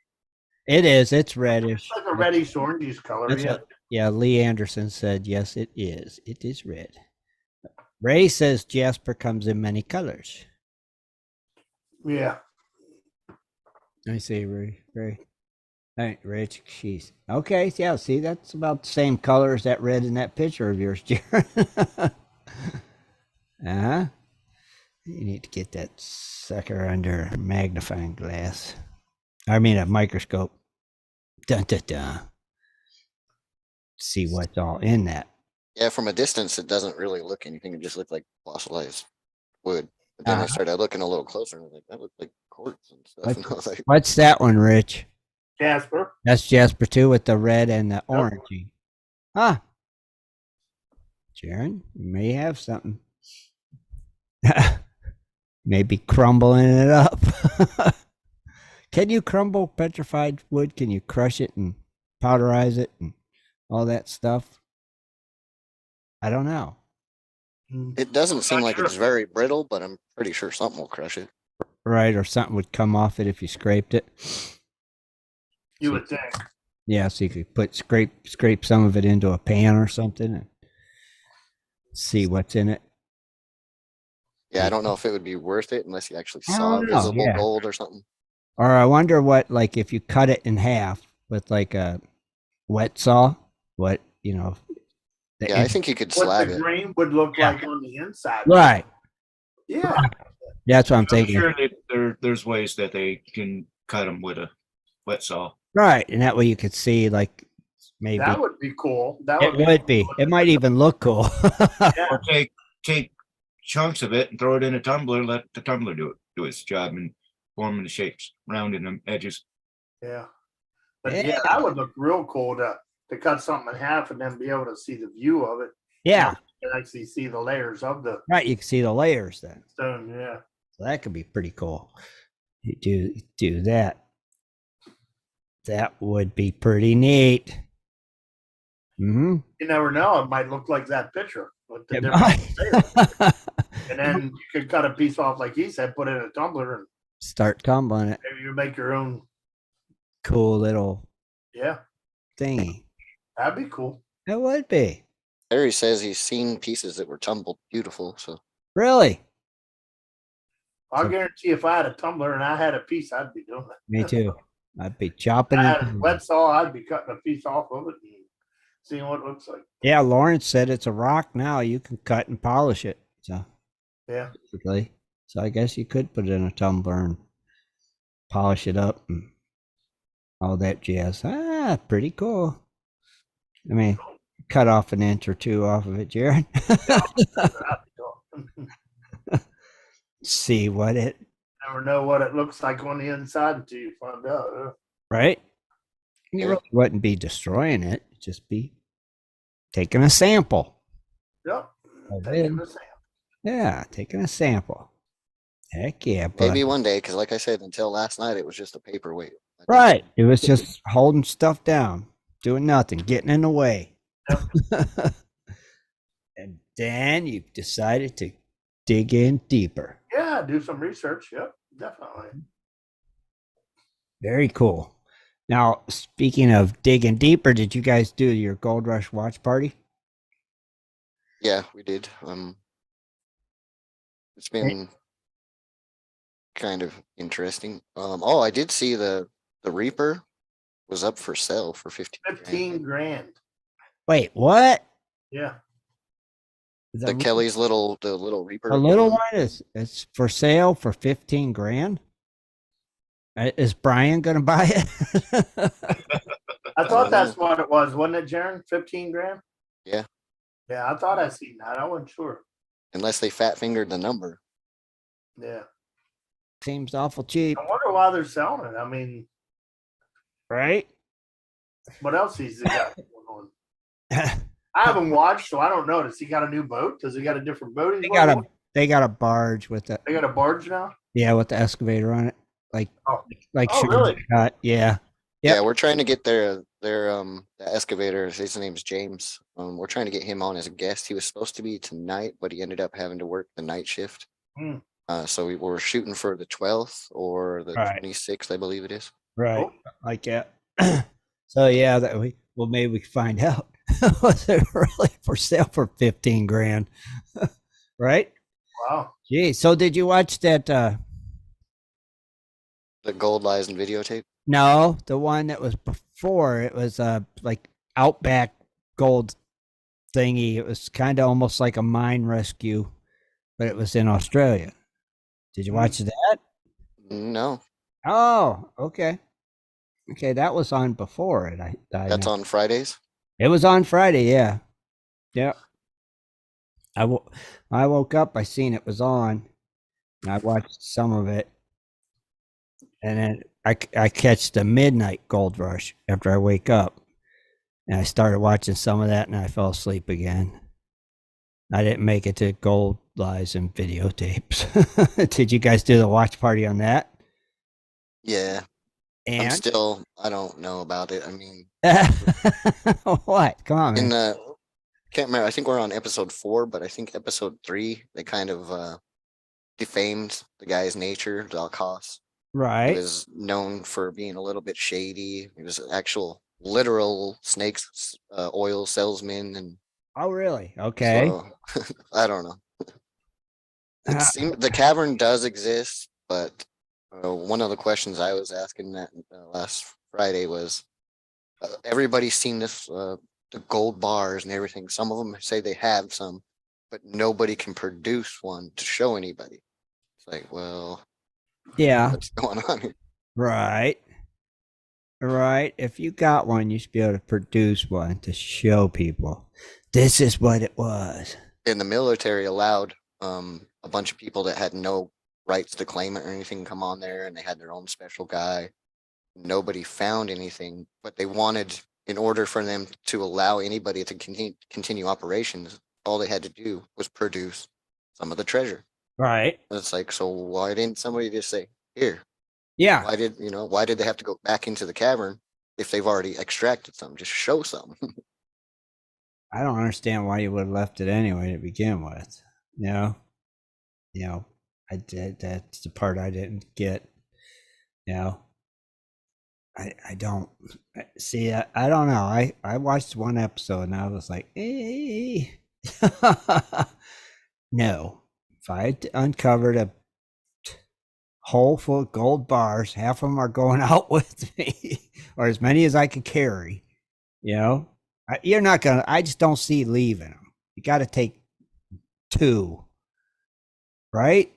it is. It's reddish. It's like a reddish orangish color. That's Yeah. what, yeah, Lee Anderson said, yes, it is. It is red. Ray says Jasper comes in many colors. Yeah. I say Ray. Ray. All right, Rich, she's okay. Yeah, see, that's about the same color as that red in that picture of yours, Jared. Uh-huh. You need to get that sucker under a magnifying glass. I mean, a microscope. Dun, dun, dun. See what's all in that. Yeah, from a distance, it doesn't really look anything. It just looked like fossilized wood. But then I started looking a little closer, and I was like, that looked like quartz and stuff. And I was like, What's that one, Rich? Jasper. That's Jasper too, with the red and the orangey. Huh. Jaron, you may have something. Maybe crumbling it up. Can you crumble petrified wood? Can you crush it and powderize it and all that stuff? I don't know. it doesn't seem not like sure. it's very brittle, but I'm pretty sure something will crush it. Right, or something would come off it if you scraped it. You would think. Yeah, so you could scrape some of it into a pan or something and see what's in it. Yeah, I don't know if it would be worth it unless you actually I saw don't know, visible yeah. gold or something. Or I wonder what, like, if you cut it in half with like a wet saw, what, you know. Yeah, I think you could What slab the it. grain would look like on the inside. Right. Yeah. That's what I'm I'm thinking. sure that there's ways that they can cut them with a wet saw. Right. And that way you could see, like, maybe. That would be cool. That It would be. cool. It might even look cool. Yeah. Or take chunks of it and throw it in a tumbler. Let the tumbler do its job and form the shapes, rounding the edges. Yeah. But Yeah. yeah, that would look real cool to cut something in half and then be able to see the view of it. Yeah. You can actually see the layers of the Right. You can see the layers then. stone. Yeah. So that could be pretty cool. You do that. That would be pretty neat. Mm-hmm. You never know. It might look like that picture. With the It different layers. might. And then you could cut a piece off, like he said, put it in a tumbler, and Start tumbling it. maybe you make your own. Cool little Yeah, thingy. that'd be cool. It would be. Harry says he's seen pieces that were tumbled beautiful. So Really? I'll So- guarantee if I had a tumbler and I had a piece, I'd be doing it. Me too. I'd be chopping I it. had a wet saw, I'd be cutting a piece off of it and seeing what it looks like. Yeah, Lawrence said it's a rock now. You can cut and polish it. So Yeah. basically. So I guess you could put it in a tumbler and polish it up and all that jazz. Ah, pretty cool. I mean, cut off an inch or two off of it, Jared. That'd be cool. See what it Never know what it looks like on the inside until you find out. right? You really wouldn't be destroying it, it'd just be taking a sample. Yep. Oh, Taking man. the sample. Yeah, taking a sample. Heck yeah, but maybe one day, because like I said, until last night, it was just a paperweight. I think right. It was just holding stuff down, doing nothing, getting in the way. And then you decided to dig in deeper. Yeah, do some research. Yep, definitely. Very cool. Now, speaking of digging deeper, did you guys do your Gold Rush watch party? Yeah, we did. It's been kind of interesting. Oh, I did see the Reaper was up for sale for 15 grand. Wait, what? Yeah. The Kelly's the little Reaper. a little one is it's for sale for 15 grand. Is Brian gonna buy it? I thought thought that's what it was, wasn't it, Jaron? 15 grand? Yeah. Yeah, I thought I seen that. I wasn't sure. Unless they fat fingered the number. Yeah. Seems awful cheap. I wonder why they're selling it. I mean, right? What else he's got going on? I haven't watched, so I don't know. Does he got a new boat? Does he got a different boat? They got a barge with it. They got a barge now? Yeah, with the excavator on it. Really? Yeah. Yeah, we're trying to get their the excavator. His name's James. We're trying to get him on as a guest. He was supposed to be tonight, but he ended up having to work the night shift. So we were shooting for the 12th or the 26th, I believe it is. Right. Like that. So yeah, maybe we can find out. Was it really for sale for 15 grand? Right? Wow. Gee, so did you watch that the Gold Lies and videotape? No, the one that was before. It was like Outback Gold thingy. It was kind of almost like a mine rescue, but it was in Australia. Did you watch that? No. Oh, okay. Okay, that was on before it. That's on Fridays? It was on Friday, yeah. Yep. I woke up, I seen it was on, and I watched some of it. And then I catch the midnight gold rush after I wake up. And I started watching some of that and I fell asleep again. I didn't make it to Gold Lies and videotapes. Did you guys do the watch party on that? Yeah. And I don't know about it. I mean, what? Come on, man. Can't remember. I think we're on episode 4, but I think episode 3, they kind of defamed the guy's nature, Doc Haas. Right. He was known for being a little bit shady. He was an actual literal snakes oil salesman. And oh, really? Okay. So, I don't know. The cavern does exist, but one of the questions I was asking that last Friday was, everybody's seen this, the gold bars and everything. Some of them say they have some, but nobody can produce one to show anybody. It's like, well, yeah, what's going on here? Right. If you got one, you should be able to produce one to show people this is what it was. And the military allowed a bunch of people that had no rights to claim it or anything come on there, and they had their own special guy. Nobody found anything, but they wanted, in order for them to allow anybody to continue operations, all they had to do was produce some of the treasure. Right. It's like, so why didn't somebody just say, here? Yeah. Why did they have to go back into the cavern if they've already extracted something? Just show something. I don't understand why you would have left it anyway to begin with. I did. That's the part I didn't get. I don't see. I don't know. I watched one episode and I was like, no. If I had uncovered a hole full of gold bars, half of them are going out with me, or as many as I could carry. You're not gonna. I just don't see leaving them. You got to take 2, right?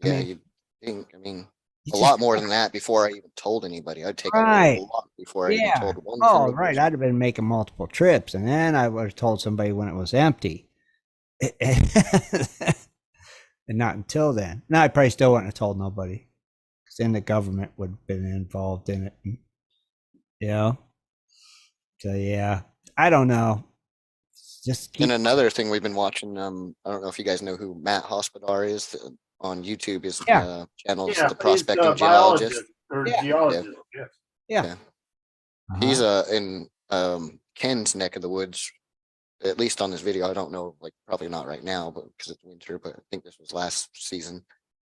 Yeah, you think. I mean, a lot more than that before I even told anybody. I'd take a lot before I even told one. Oh, right. Person. I'd have been making multiple trips, and then I would have told somebody when it was empty. And not until then. No, I probably still wouldn't have told nobody, because then the government would have been involved in it. So yeah, I don't know. And another thing we've been watching. I don't know if you guys know who Matt Hospodar is on YouTube. His channel is the Prospecting Geologist. Geologist. Yeah. He's in Ken's neck of the woods. At least on this video, I don't know, like probably not right now, but because it's winter, but I think this was last season.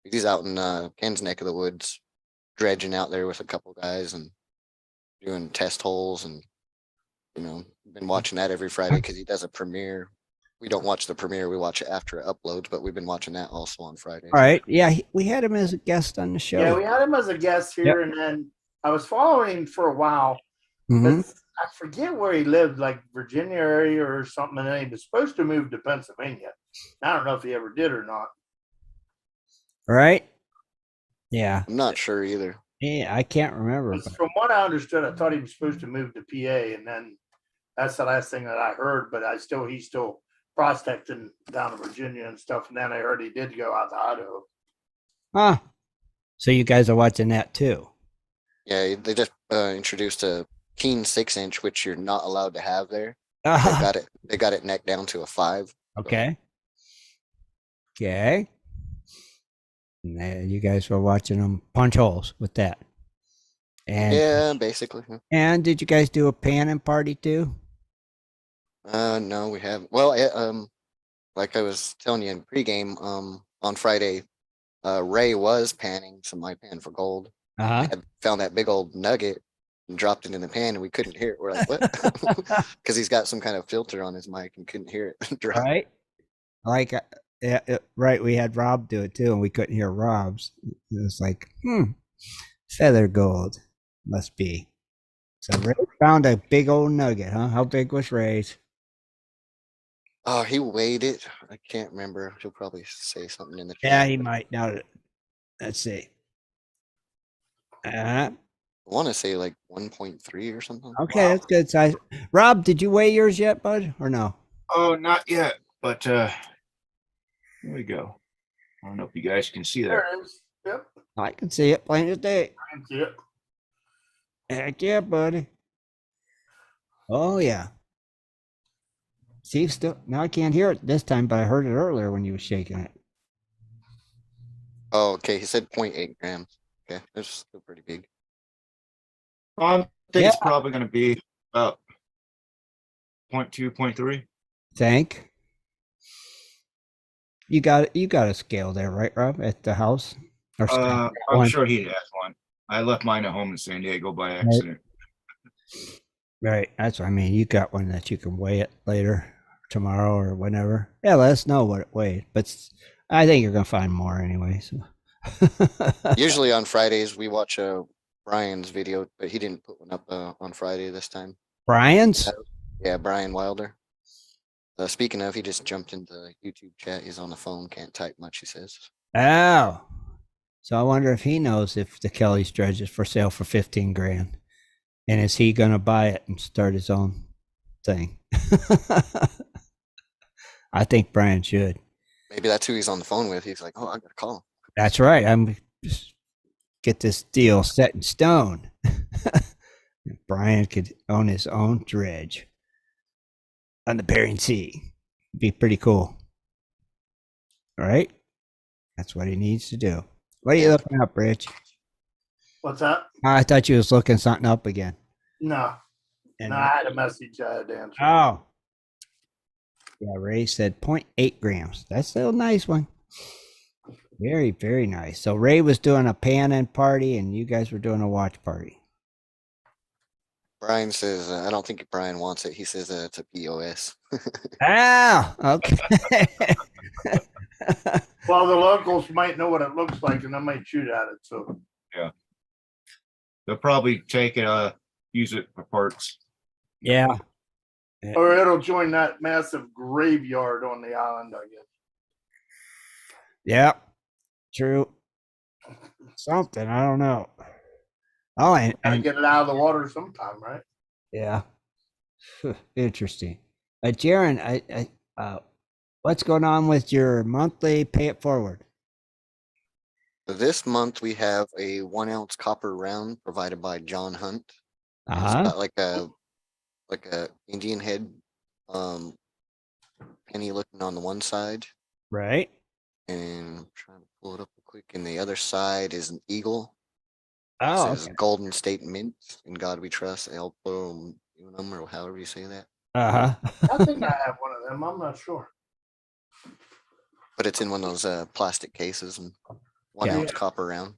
He's out in Ken's neck of the woods, dredging out there with a couple guys and doing test holes, and been watching that every Friday because he does a premiere. We don't watch the premiere; we watch it after it uploads. But we've been watching that also on Friday. All right, yeah, we had him as a guest on the show. Yeah, we had him as a guest here, and then I was following him for a while. I forget where he lived, like Virginia area or something, and then he was supposed to move to Pennsylvania. I don't know if he ever did or not. Right? Yeah. I'm not sure either. Yeah, I can't remember. But From what I understood, I thought he was supposed to move to PA, and then that's the last thing that I heard. But he's still prospecting down in Virginia and stuff. And then I heard he did go out to Idaho. huh. So you guys are watching that too? Yeah, they just introduced a keen 6-inch, which you're not allowed to have there. They got it necked down to a 5. Okay. Okay. And you guys were watching them punch holes with that. And yeah, basically. And did you guys do a panning party too? No, we haven't. Well, like I was telling you in pregame, on Friday, Ray was panning some my pan for gold. Had found that big old nugget and dropped it in the pan, and we couldn't hear it. We're like, what? Because he's got some kind of filter on his mic and couldn't hear it drop. Right. Like, right. We had Rob do it too, and we couldn't hear Rob's. It was like, feather gold must be. So Ray found a big old nugget, huh? How big was Ray's? Oh, he weighed it. I can't remember. He'll probably say something in the chat. Yeah, he might. Now, let's see. I want to say like 1.3 or something. Okay, that's good size. Rob, did you weigh yours yet, bud, or no? Oh, not yet. But here we go. I don't know if you guys can see that. There it is. Yep. I can see it plain as day. I can see it. Heck yeah, buddy. Oh yeah. See, still now I can't hear it this time, but I heard it earlier when you were shaking it. Oh, okay. He said 0.8 grams. Okay, that's still pretty big. I think it's probably going to be about 0.2, 0.3. Think. You got a scale there, right, Rob, at the house? Or I'm sure he has one. I left mine at home in San Diego by accident. Right. That's what I mean. You got one that you can weigh it later, tomorrow or whenever. Yeah, let us know what it weighed. But I think you're gonna find more anyway. So usually on Fridays we watch Brian's video, but he didn't put one up on Friday this time. Brian's? Yeah, Brian Wilder. Speaking of, he just jumped into the YouTube chat. He's on the phone, can't type much, he says. Oh. So I wonder if he knows if the Kelly's dredge is for sale for 15 grand. And is he gonna buy it and start his own thing? I think Brian should. Maybe that's who he's on the phone with. He's like, oh, I gotta call him. That's right. I'm just get this deal set in stone. Brian could own his own dredge on the Bering Sea. Be pretty cool. All right? That's what he needs to do. What are you looking up, Rich? What's that? I thought you was looking something up again. No. No, I had a message I had to answer. Oh. Yeah, Ray said 0.8 grams. That's still a nice one. Very, very nice. So Ray was doing a pan-in party and you guys were doing a watch party. Brian says, I don't think Brian wants it. He says it's a POS. Ah, okay. Well, the locals might know what it looks like and they might shoot at it. So yeah. They'll probably take it, use it for parts. Yeah. Or it'll join that massive graveyard on the island, I guess. Yeah. True. Something. I don't know. Oh, and get it out of the water sometime, right? Yeah. Interesting. Jaron, what's going on with your monthly pay it forward? This month we have a 1 ounce copper round provided by John Hunt. It's got like a Indian head penny looking on the one side. Right. And I'm trying to pull it up real quick. And the other side is an eagle. Oh, it says Golden State Mint, in God we trust, El Unum, or however you say that. I think I have one of them. I'm not sure. But it's in one of those plastic cases and 1 ounce copper round.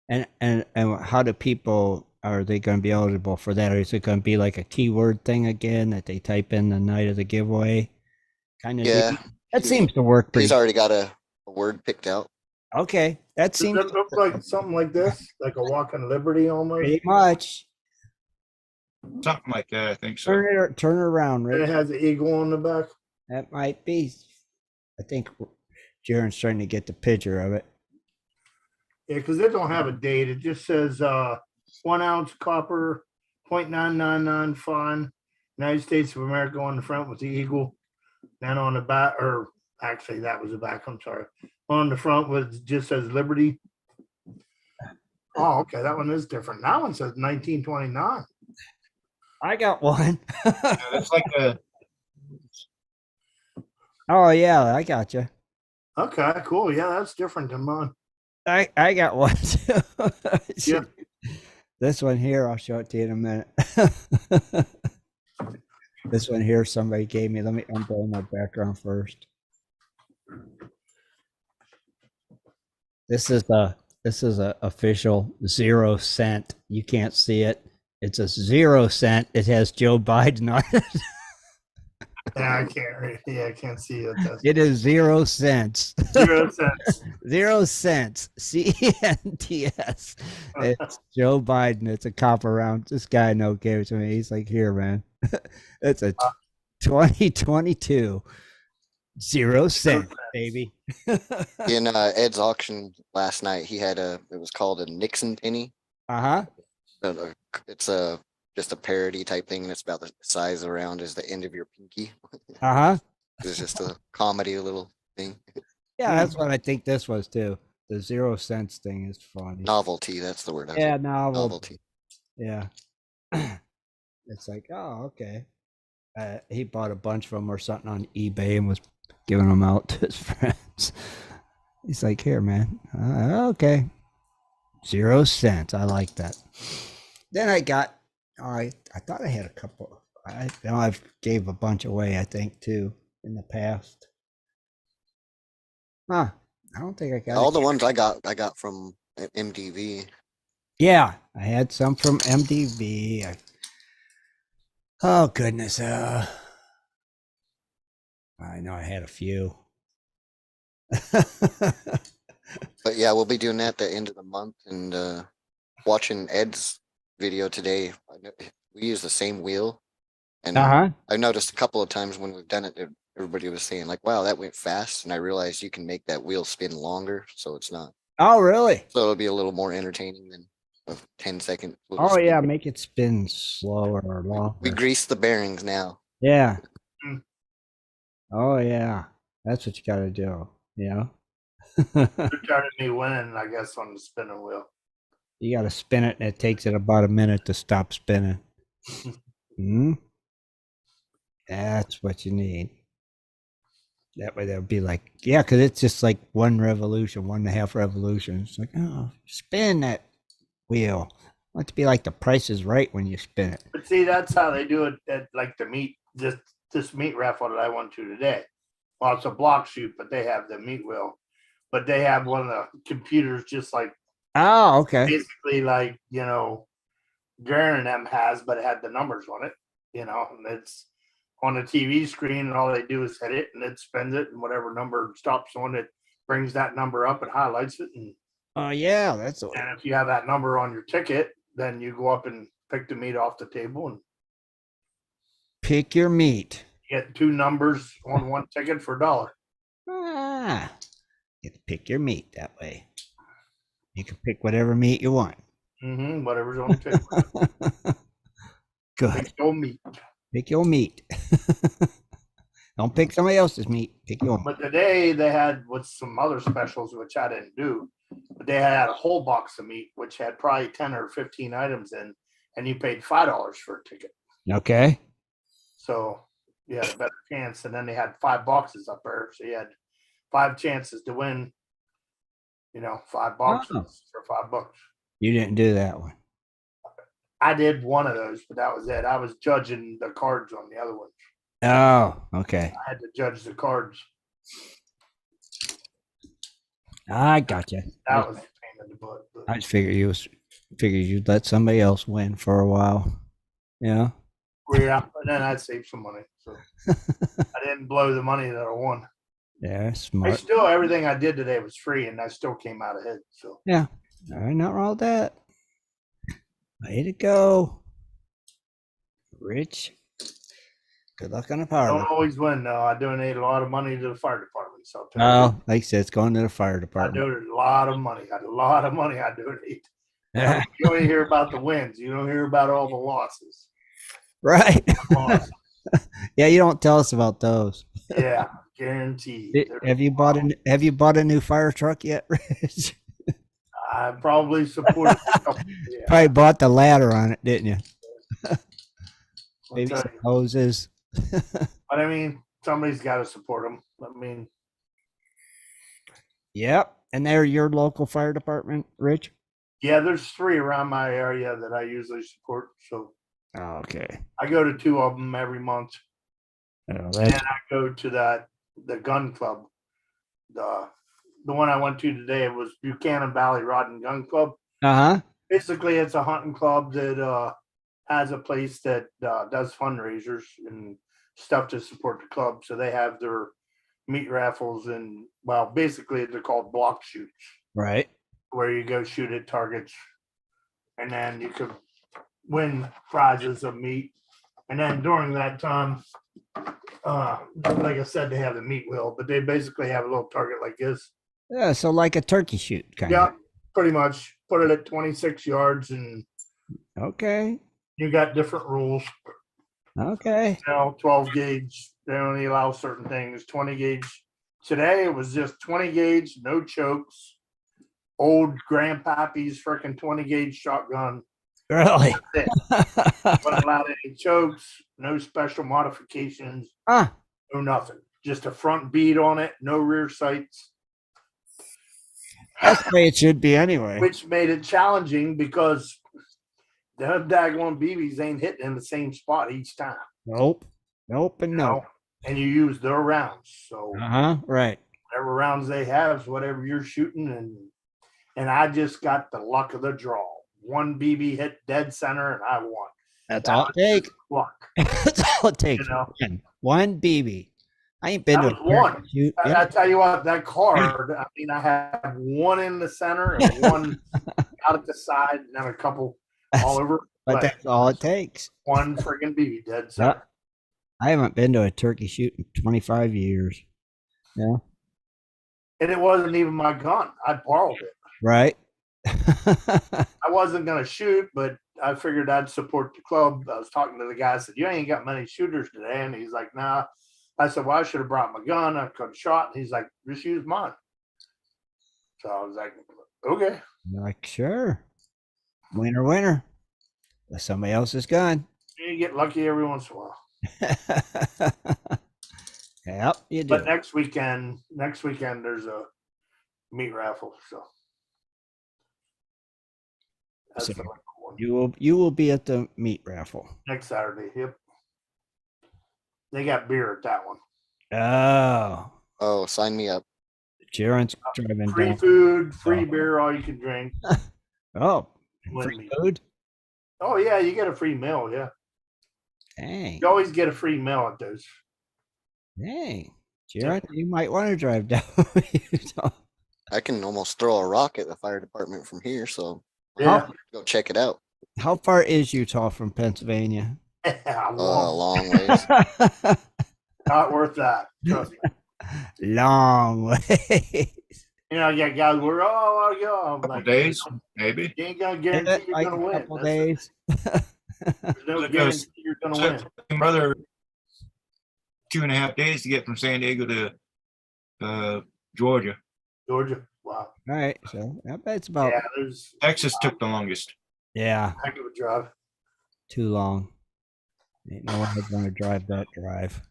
And how do people, are they going to be eligible for that? Or is it going to be like a keyword thing again that they type in the night of the giveaway? Kind of. Yeah. That seems to work pretty. He's already got a word picked out. Okay. That seems. Does it look like something like this? Like a Walking Liberty almost? Pretty much. Something like that, I think so. Turn it around, Rick. It has an eagle on the back. That might be. I think Jaron's trying to get the picture of it. Yeah, because it don't have a date. It just says 1 ounce copper, 0.999 fine. United States of America on the front with the eagle. Then on the back, or actually that was the back. I'm sorry. On the front was just says Liberty. Oh, okay. That one is different. That one says 1929. I got one. That's like a. Oh yeah, I got you. Okay, cool. Yeah, that's different than mine. I got one too. Yeah. This one here, I'll show it to you in a minute. This one here, somebody gave me. Let me unblow my background first. This is a official 0 cent. You can't see it. It's a 0 cent. It has Joe Biden on it. Yeah, I can't read. Yeah, I can't see it. It is 0 cents. 0 cents. 0 cents. CNTS. It's Joe Biden. It's a copper round. This guy gave it to me. He's like, here, man. It's a 2022 0 cent, baby. In Ed's auction last night, he had it was called a Nixon penny. Uh-huh. It's just a parody type thing, and it's about the size around as the end of your pinky. Uh-huh. It's just a comedy little thing. Yeah, that's what I think this was too. The 0 cents thing is funny. Novelty, that's the word. Yeah, novelty. Novelty. Yeah. It's like, oh, okay. He bought a bunch of them or something on eBay and was giving them out to his friends. He's like, here, man. Okay. 0 cents. I like that. Then I got, I thought I had a couple. I've gave a bunch away, I think, too, in the past. Huh. I don't think I got all the ones I got from MDV. Yeah, I had some from MDV. Oh goodness. I know I had a few. But yeah, we'll be doing that at the end of the month, and watching Ed's video today. We use the same wheel, and I've noticed a couple of times when we've done it, everybody was saying like, wow, that went fast, and I realized you can make that wheel spin longer, so it's not. Oh really? So it'll be a little more entertaining than a 10-second. Oh spin. Yeah, make it spin slower or longer. We grease the bearings now. Yeah. Oh yeah, that's what you got to do. Yeah. You're turning me winning, I guess, on the spinning wheel. You got to spin it, and it takes it about a minute to stop spinning. That's what you need. That way they'll be like, yeah, because it's just like 1 revolution, 1.5 revolutions. It's like, oh, spin that wheel. I want it to be like the Price is Right when you spin it. But see, that's how they do it at like the meat, this meat raffle that I went to today. Well, it's a block shoot, but they have the meat wheel. But they have one of the computers just like, oh, okay. Basically like, Darren and them has, but it had the numbers on it, and it's on the TV screen, and all they do is hit it, and it spins it, and whatever number stops on it brings that number up and highlights it. And yeah, that's. And if you have that number on your ticket, then you go up and pick the meat off the table and pick your meat. You get 2 numbers on 1 ticket for $1. You can pick your meat that way. You can pick whatever meat you want. Whatever's on the table. Good. Pick your meat. Pick your meat. Don't pick somebody else's meat. Pick your meat. But today they had with some other specials, which I didn't do, but they had a whole box of meat, which had probably 10 or 15 items in, and you paid $5 for a ticket. Okay. So you had a better chance. And then they had 5 boxes up there. So you had 5 chances to win, 5 boxes for $5. You didn't do that one. I did one of those, but that was it. I was judging the cards on the other ones. Oh, okay. I had to judge the cards. I gotcha. That was a pain in the butt. I just figured you'd let somebody else win for a while. Yeah. Yeah, and then I'd save some money. So I didn't blow the money that I won. Yeah, smart. Everything I did today was free, and I still came out ahead. So yeah, all right, not wrong with that. Way to go, Rich. Good luck on the power. Don't always win though. I donate a lot of money to the fire department. So like I said, it's going to the fire I department. donate a lot of money. I donate. You only hear about the wins. You don't hear about all the losses. Right. Yeah, you don't tell us about those. Yeah, guaranteed. Have you bought a new fire truck yet, Rich? I probably supported. Yeah. Probably bought the ladder on it, didn't you? Maybe some hoses. But I mean, somebody's got to support them. I mean, yep. And they're your local fire department, Rich? yeah, there's 3 around my area that I usually support. So okay. I go to 2 of them every month. And I go to the gun club. The one I went to today was Buchanan Valley Rod and Gun Club. Basically, it's a hunting club that has a place that does fundraisers and stuff to support the club. So they have their meat raffles and, well, basically they're called block shoots. Right. Where you go shoot at targets and then you could win prizes of meat. And then during that time, like I said, they have the meat wheel, but they basically have a little target like this. Yeah, so like a turkey shoot kind of. Yeah, pretty much. Put it at 26 yards and okay. You got different rules. Okay. 12 gauge. They only allow certain things. 20 gauge. Today it was just 20 gauge, no chokes. Old grandpappy's freaking 20 gauge shotgun. Really? Wasn't allowed any chokes, no special modifications, no nothing. Just a front bead on it, no rear sights. That's the way it should be anyway. Which made it challenging because the daggone BBs ain't hitting in the same spot each time. Nope, and no. And you use their rounds. So right. Whatever rounds they have is whatever you're shooting, and I just got the luck of the draw. One BB hit dead center and I won. That's all it takes. Luck. That's all it takes. You know? One BB. I ain't been to one. Shoot. I tell you what, that card, I mean, I have one in the center and one out at the side and then a couple all over. But that's all it takes. One friggin' BB dead center. Yep. I haven't been to a turkey shoot in 25 years. Yeah. And it wasn't even my gun. I borrowed it. Right. I wasn't going to shoot, but I figured I'd support the club. I was talking to the guy. I said, you ain't got many shooters today. And he's like, nah. I said, well, I should have brought my gun. I could have shot. And he's like, just use mine. So I was like, okay. You're like, sure. Winner. With somebody else's gun. You get lucky every once in a while. Yep, you do. But next weekend, there's a meat raffle. So that's So the one. you will be at the meat raffle Next Saturday. Yep. They got beer at that one. Oh, sign me up. Jaron's driving Free down. food, free beer, all you can drink. Free food? Oh yeah, you get a free meal. Yeah. Dang. You always get a free meal at those. Dang. Jaron, you might want to drive down. I can almost throw a rock at the fire department from here, so Yeah. go check it out. How far is Utah from Pennsylvania? A long ways. Not worth that. Trust me. Long way. You know, you got guys where I'll go. I'm Couple like, days, maybe. You ain't gonna guarantee you're Like gonna a win. couple That's days. There's no Because- guarantee you're gonna win. Brother, 2.5 days to get from San Diego to Georgia. Georgia. Wow. All right. So I bet it's about Yeah, there's Texas took the longest. yeah, a heck of a drive. too long. Ain't no one would want to drive that drive.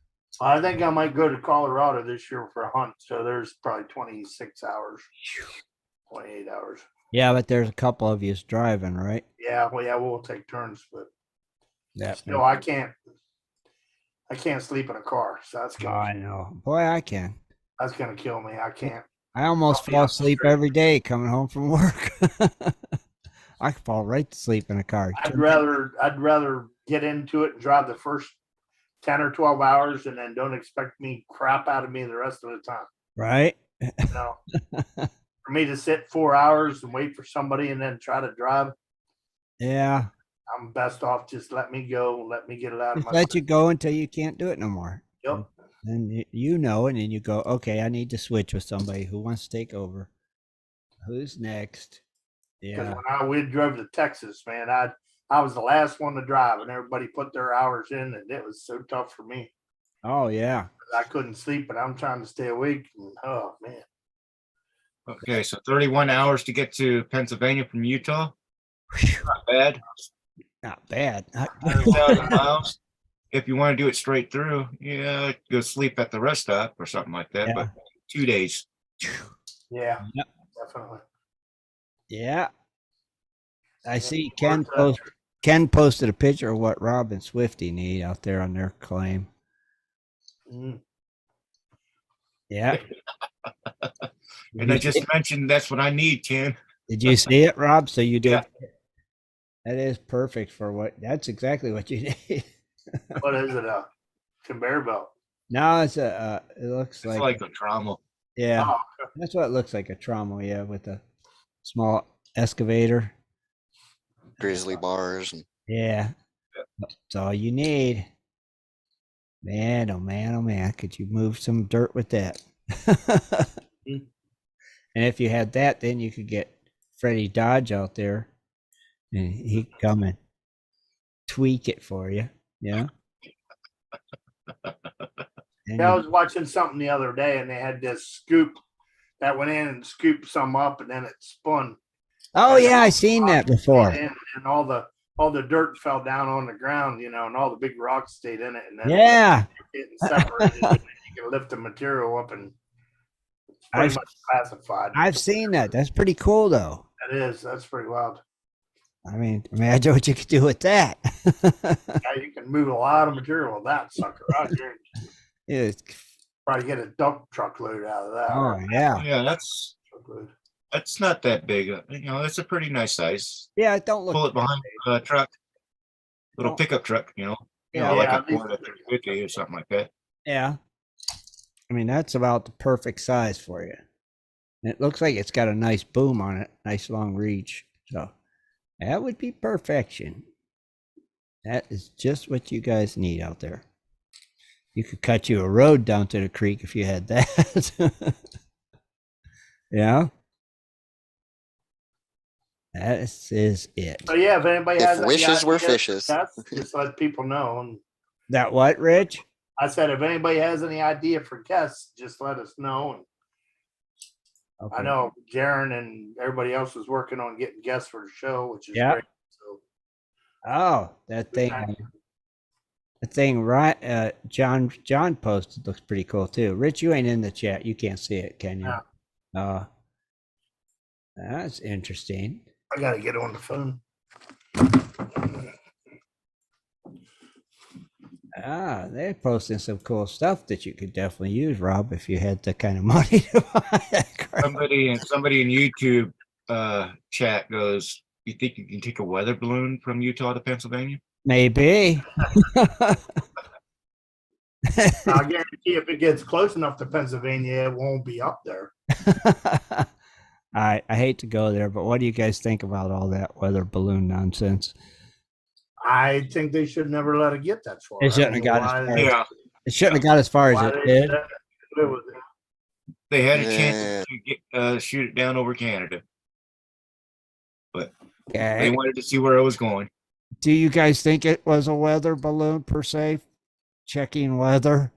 I think I might go to Colorado this year for a hunt. So there's probably 26 hours, 28 hours. Yeah, but there's a couple of you driving, right? Yeah, well, yeah, we'll take turns, but Yeah. still, I can't sleep in a car. So Oh, I know. Boy, I can. that's gonna kill me. I can't. I almost I'll be fall up asleep straight. every day coming home from work. I could fall right to sleep in a car. I'd rather get into it and drive the first 10 or 12 hours and then don't expect me crap out of me the rest of the time. Right? You know, for me to sit 4 hours and wait for somebody and then try to drive, Yeah. I'm best off just let me go, let me get it out of Just my let you go until you can't do it no more. Yep. And you know, and then you go, okay, I need to switch with somebody who wants to take over. Who's next? Because Yeah. when we drove to Texas, man, I was the last one to drive, and everybody put their hours in, and it was so tough for me. Oh yeah. I couldn't sleep, but I'm trying to stay awake. And, oh man. Okay, so 31 hours to get to Pennsylvania from Utah. Not bad. Not bad. 100,000 miles. If you want to do it straight through, yeah, go sleep at the rest stop or something like that. Yeah. But 2 days. Yeah, Yep. definitely. Yeah. I see Where's Ken posted a picture of what Rob and Swifty need out there on their claim. Mm. Yeah. And I just mentioned that's what I need, Ken. Did you see it, Rob? So you did. Yeah. That is perfect for that's exactly what you need. What is it? A conveyor belt? No, it's it looks It's like a trauma. yeah. Oh, That's what it looks like, a trommel, yeah, with a small excavator. Grizzly bars and Yeah. That's all you need. Man, oh man, oh man. Could you move some dirt with that? Mm. And if you had that, then you could get Freddie Dodge out there and he could come and tweak it for you. Yeah. And I was watching something the other day, and they had this scoop that went in and scooped some up, and then it spun. oh yeah, I seen that before. And all the dirt fell down on the ground, and all the big rocks stayed in it, and then Yeah. getting separated. And you can lift the material up, and it's pretty much classified. I've seen that. That's pretty cool, though. That is. That's pretty wild. I mean, imagine what you could do with that. Yeah, you can move a lot of material with that sucker out here. It's, Probably get a dump truck load out of that. oh yeah, Yeah, that's not that big. It's a pretty nice size. yeah. It don't look. Pull it behind a truck, little pickup truck. Yeah. Like Yeah, a Ford F-350 or something like that. Yeah. I mean, that's about the perfect size for you. And it looks like it's got a nice boom on it, nice long reach. So that would be perfection. That is just what you guys need out there. You could cut you a road down to the creek if you had that. Yeah. That is it. So yeah, if anybody has if any wishes were ideas, fishes. just let people know. And That what, Rich? I said, if anybody has any idea for guests, just let us know. And Okay. I know Jaron and everybody else is working on getting guests for the show, which is Yeah. great. So Oh, that thing. The thing, right? John posted looks pretty cool too. Rich, you ain't in the chat. You can't see it, can you? No. That's interesting. I got to get on the phone. They're posting some cool stuff that you could definitely use, Rob, if you had the kind of money to buy that crap. Somebody in YouTube chat goes, "You think you can take a weather balloon from Utah to Pennsylvania?" Maybe. I guarantee if it gets close enough to Pennsylvania, it won't be up there. I hate to go there, but what do you guys think about all that weather balloon nonsense? I think they should never let it get that far. It shouldn't have got as far. Yeah, It shouldn't have got as far as it did. they had a chance to get, shoot it down over Canada, but they wanted to see where it was going. Do you guys think it was a weather balloon per se? Checking weather,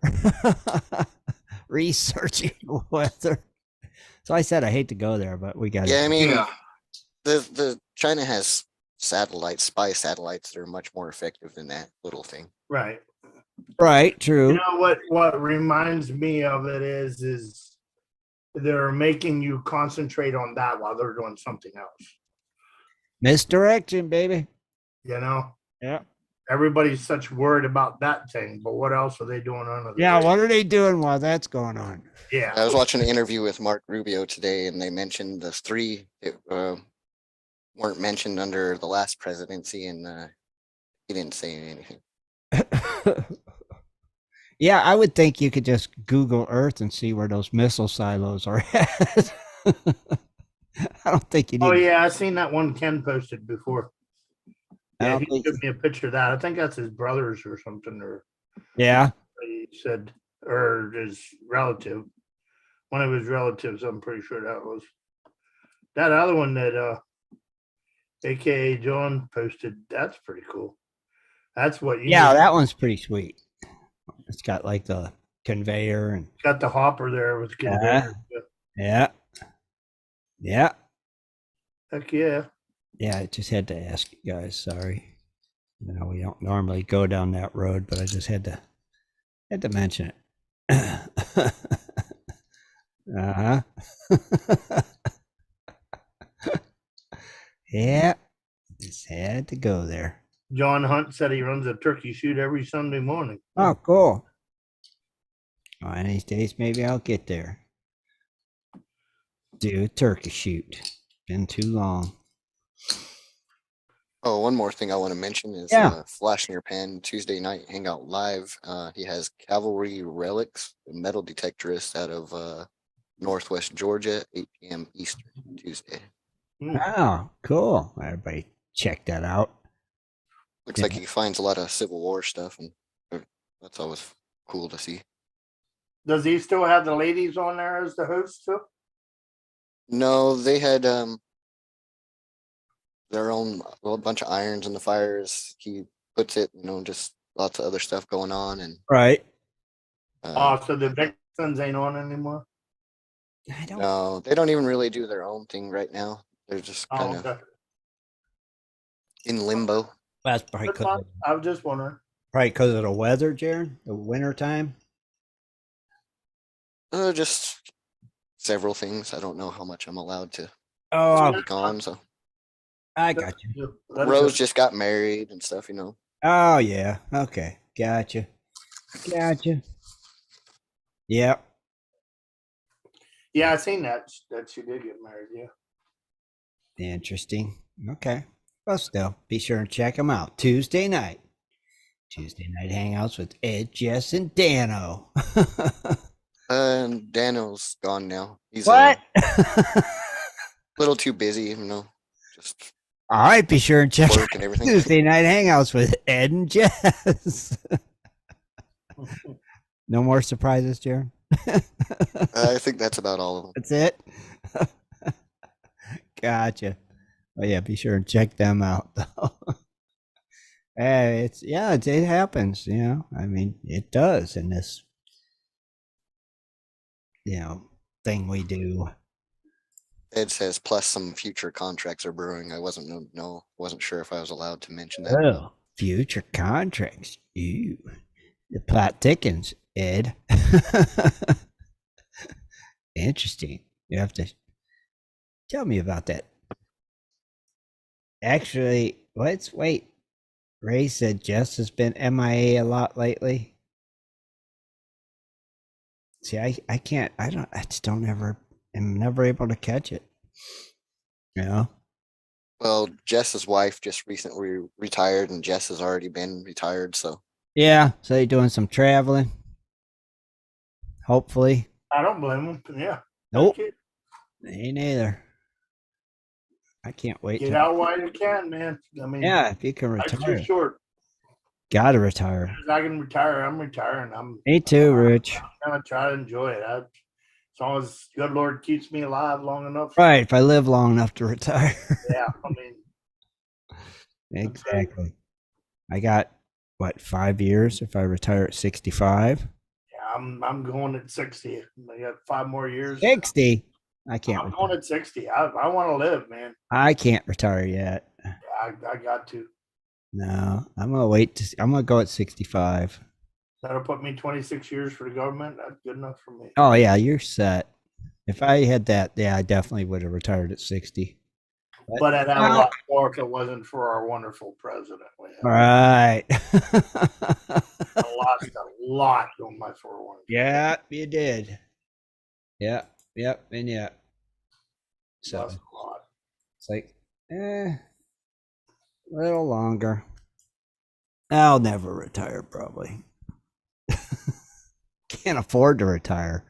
researching weather. So I said I hate to go there, but we got. Yeah, I mean, Yeah. the China has spy satellites that are much more effective than that little thing. Right. Right. True. You know what reminds me of it is they're making you concentrate on that while they're doing something else. Misdirection, baby. Yeah. Everybody's such worried about that thing, but what else are they doing under the Yeah. radar? What are they doing while that's going on? Yeah. I was watching an interview with Mark Rubio today, and they mentioned the three that weren't mentioned under the last presidency, and he didn't say anything. Yeah, I would think you could just Google Earth and see where those missile silos are at. I don't think you need. Oh yeah, I seen that one Ken posted before. Yeah, he gave me a picture of that. I think that's his brothers or something, or yeah. he said, or his relative, one of his relatives. I'm pretty sure that was that other one that AKA John posted. That's pretty cool. That's what you Yeah, need. that one's pretty sweet. It's got like the conveyor and Got the hopper there with conveyor. yeah. Yeah. Heck yeah. Yeah, I just had to ask you guys, sorry. You know, we don't normally go down that road, but I just had to mention it. uh-huh. Yeah. Just had to go there. John Hunt said he runs a turkey shoot every Sunday morning. Oh, cool. One of these days, maybe I'll get there. Do a turkey shoot. Been too long. Oh, one more thing I want to mention is Flash in Your Pan Tuesday night hangout live. He has Cavalry Relics, a metal detectorist out of Northwest Georgia, 8 p.m. Eastern Tuesday. Oh, cool. Everybody check that out. Looks like he finds a lot of Civil War stuff, and that's always cool to see. Does he still have the ladies on there as the host too? No, they had their own little bunch of irons in the fires. He puts it, just lots of other stuff going on, and right. So the Vixens ain't on anymore. No, they don't even really do their own thing right now. They're just kind of in limbo. That's probably because I was just wondering. Probably because of the weather, Jared. The winter time. Just several things. I don't know how much I'm allowed to speak on. So I got you. Rose just got married and stuff, Oh yeah. Okay. Gotcha. Yep. Yeah, I seen that she did get married. Yeah. Interesting. Okay. Well, still, be sure and check them out. Tuesday night hangouts with Ed, Jess, and Dano. Dano's gone now. He's what? A little too busy, Just all right. Be sure and check work and everything. Tuesday night hangouts with Ed and Jess. No more surprises, Jared. I think that's about all of them. That's it. Gotcha. Oh yeah, be sure and check them out though. Hey, it happens, I mean, it does in this thing we do. Ed says plus some future contracts are brewing. I wasn't sure if I was allowed to mention that. Oh, future contracts. Ew. The plot thickens, Ed. Interesting. You have to tell me about that. Actually, let's wait. Ray said Jess has been MIA a lot lately. See, I am never able to catch it. Well, Jess's wife just recently retired, and Jess has already been retired, so. Yeah, so you're doing some traveling. Hopefully. I don't blame him. Yeah. Nope. Ain't either. I can't wait. Get out while you can, man. I mean, yeah, if you can retire. Life's too short. Gotta retire. I can retire. I'm retiring. Me too, Rich. I'm gonna try to enjoy it. As long as good Lord keeps me alive long enough. Right. If I live long enough to retire. Yeah. I mean. Exactly. I got 5 years if I retire at 65. Yeah, I'm going at 60. I got 5 more years. 60. I can't. I'm going at 60. I want to live, man. I can't retire yet. Yeah, I got to. No, I'm gonna wait I'm gonna go at 65. That'll put me 26 years for the government. That's good enough for me. Oh yeah, you're set. If I had that, I definitely would have retired at 60. But I'd have a lot more if it wasn't for our wonderful president. Right. I lost a lot on my 401k. Yeah, you did. Yeah. Yep. And yeah. So it's like, a little longer. I'll never retire, probably. Can't afford to retire.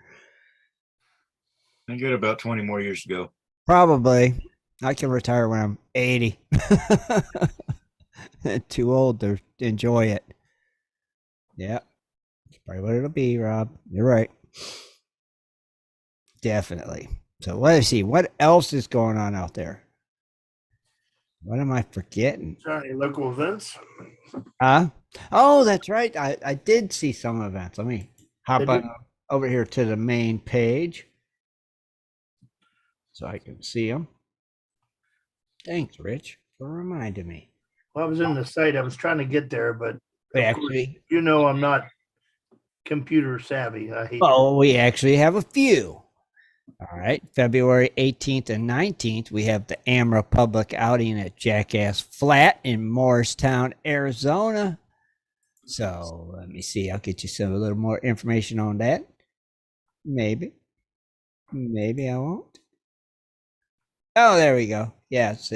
I got about 20 more years to go. Probably. I can retire when I'm 80. Too old to enjoy it. Yeah. That's probably what it'll be, Rob. You're right. Definitely. So let's see. What else is going on out there? What am I forgetting? Any local events? Huh? Oh, that's right. I did see some events. Let me hop on over here to the main page so I can see them. Thanks, Rich, for reminding me. Well, I was in the site. I was trying to get there, but Actually, course, I'm not computer savvy. I hate. Oh, we actually have a few. All right. February 18th and 19th, we have the AMRA public outing at Jackass Flat in Morristown, Arizona. So let me see. I'll get you a little more information on that. Maybe I won't. Oh, there we go. Yes,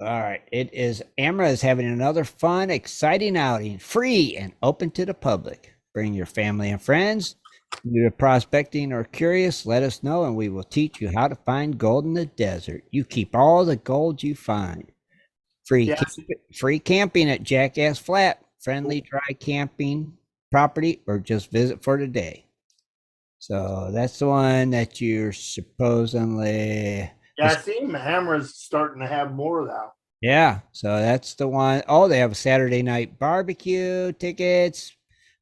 all right. It is AMRA is having another fun, exciting outing, free and open to the public. Bring your family and friends. If you're prospecting or curious, let us know and we will teach you how to find gold in the desert. You keep all the gold you find. Free camping at Jackass Flat. Friendly dry camping property or just visit for the day. So that's the one that you're supposedly. Yeah, I see Hammer's starting to have more of that. Yeah, so that's the one. Oh, they have a Saturday night barbecue tickets,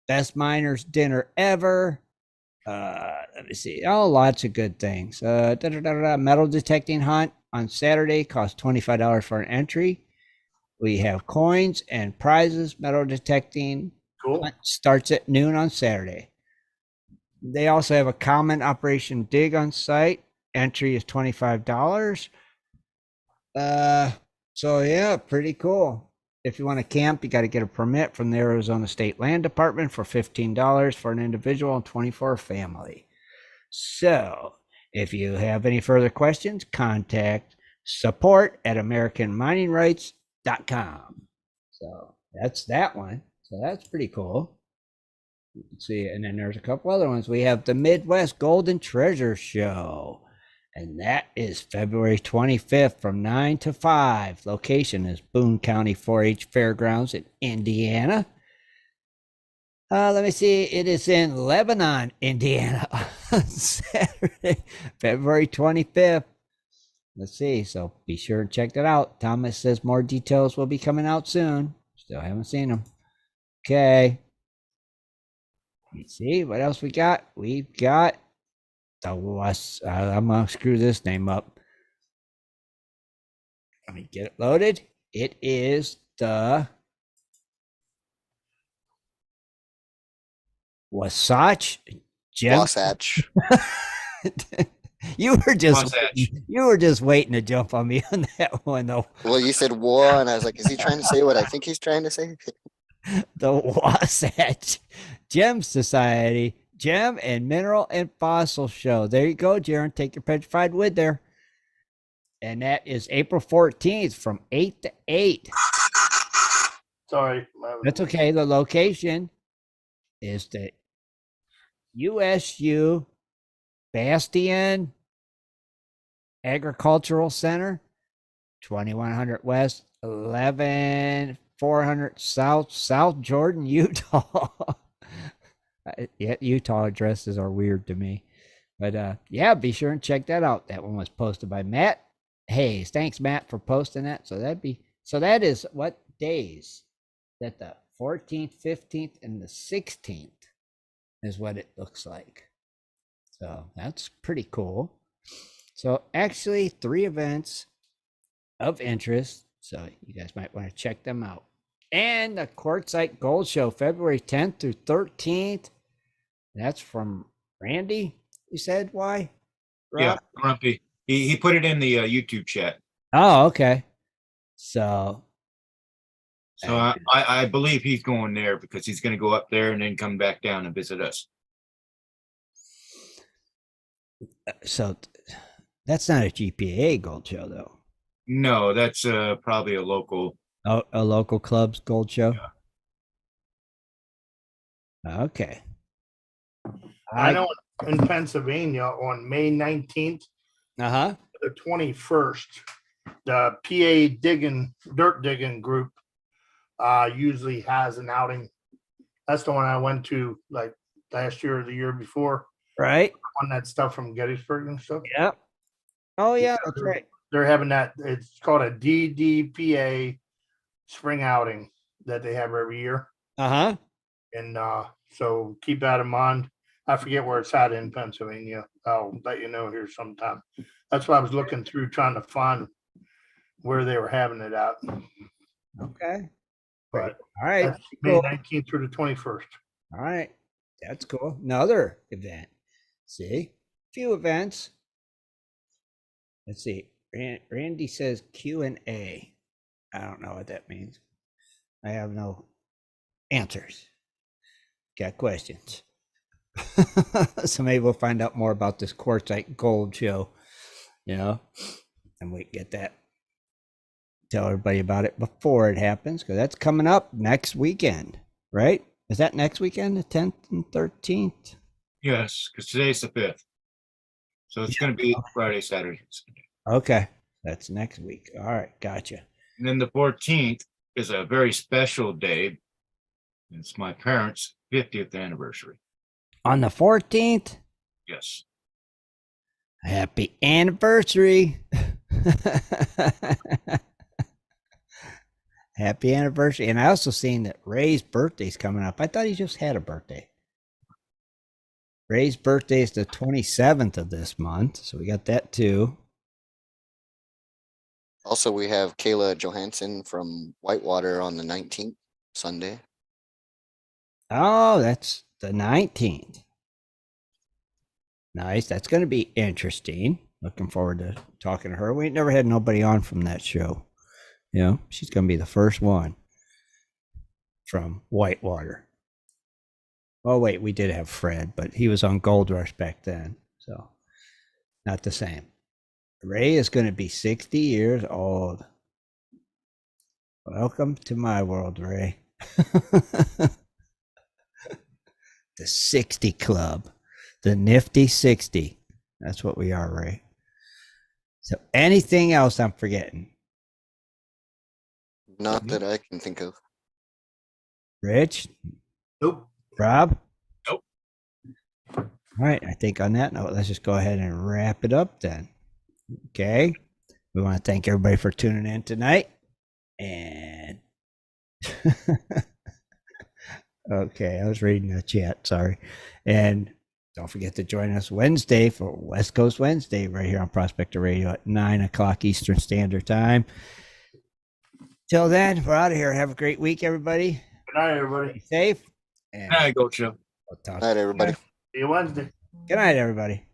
best miners dinner ever. Let me see. Oh, lots of good things. Metal detecting hunt on Saturday costs $25 for an entry. We have coins and prizes. Metal detecting hunt starts at noon on Saturday. They also have a common operation dig on site. Entry is $25. So yeah, pretty cool. If you want to camp, you got to get a permit from the Arizona State Land Department for $15 for an individual and $20 for a family. So if you have any further questions, contact support@AmericanMiningRights.com. So that's that one. So that's pretty cool. You can see, and then there's a couple other ones. We have the Midwest Golden Treasure Show. And that is February 25th from 9 to 5. Location is Boone County 4-H Fairgrounds in Indiana. Let me see. It is in Lebanon, Indiana on Saturday, February 25th. Let's see. So be sure and check that out. Thomas says more details will be coming out soon. Still haven't seen them. Okay. Let's see what else we got. We've got I'm gonna screw this name up. Let me get it loaded. It is the Wasatch Gem. Wasatch. You were just waiting to jump on me on that one, though. Well, you said "war," and I was like, "Is he trying to say what I think he's trying to say?" The Wasatch Gem Society Gem and Mineral and Fossil Show. There you go, Jaron. Take your petrified wood there. And that is April 14th from 8 to 8. Sorry. That's okay. The location is the USU Bastion Agricultural Center, 2100 West, 11400 South Jordan, Utah. Yeah, Utah addresses are weird to me. But yeah, be sure and check that out. That one was posted by Matt Hayes. Thanks, Matt, for posting that. So that is what days? That the 14th, 15th, and the 16th is what it looks like. So that's pretty cool. So actually 3 events of interest. So you guys might want to check them out. And the Quartzite Gold Show, February 10th through 13th. That's from Randy, you said? Why? Rob? Yeah, Grumpy. He put it in the YouTube chat. Oh, okay. So I believe he's going there because he's going to go up there and then come back down and visit us. So that's not a GPA Gold Show, though. No, that's probably a local. Oh, a local club's Gold Show? Yeah. Okay. I know in Pennsylvania on May 19th, the 21st, the dirt digging group usually has an outing. That's the one I went to like last year or the year before. Right. On that stuff from Gettysburg and stuff. Yep. Oh yeah, that's right. They're having that. It's called a DDPA spring outing that they have every year. Uh-huh. And so keep that in mind. I forget where it's at in Pennsylvania. I'll let you know here sometime. That's what I was looking through trying to find where they were having it at. Okay. But all right. That's May 19th through the 21st. All right. That's cool. Another event. See? Few events. Let's see. Randy says Q&A. I don't know what that means. I have no answers. Got questions. So maybe we'll find out more about this quartzite gold show, and we get that. Tell everybody about it before it happens, because that's coming up next weekend, right? Is that next weekend, the 10th and 13th? Yes, because today's the 5th. So it's going to be Friday, Saturday, Sunday. Okay. That's next week. All right. Gotcha. And then the 14th is a very special day. It's my parents' 50th anniversary. On the 14th? Yes. Happy anniversary. Happy anniversary. And I also seen that Ray's birthday's coming up. I thought he just had a birthday. Ray's birthday is the 27th of this month. So we got that too. Also, we have Kayla Johansson from Whitewater on the 19th, Sunday. Oh, that's the 19th. Nice. That's going to be interesting. Looking forward to talking to her. We ain't never had nobody on from that show. She's going to be the first one from Whitewater. Oh, wait, we did have Fred, but he was on Gold Rush back then. So not the same. Ray is going to be 60 years old. Welcome to my world, Ray. The 60 Club. The nifty 60. That's what we are, Ray. So anything else I'm forgetting? Not that I can think of. Rich? Nope. Rob? Nope. All right. I think on that note, let's just go ahead and wrap it up then. Okay. We want to thank everybody for tuning in tonight. And okay, I was reading the chat. Sorry. And don't forget to join us Wednesday for West Coast Wednesday right here on Prospector Radio at 9:00 Eastern Standard Time. Till then, we're out of here. Have a great week, everybody. Good night, everybody. Be safe. And Good night, Gold Show. Good night, everybody. See you Wednesday. Good night, everybody.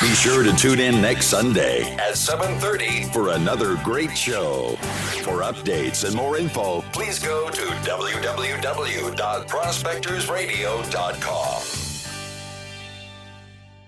Be sure to tune in next Sunday at 7:30 for another great show. For updates and more info, please go to www.prospectorsradio.com.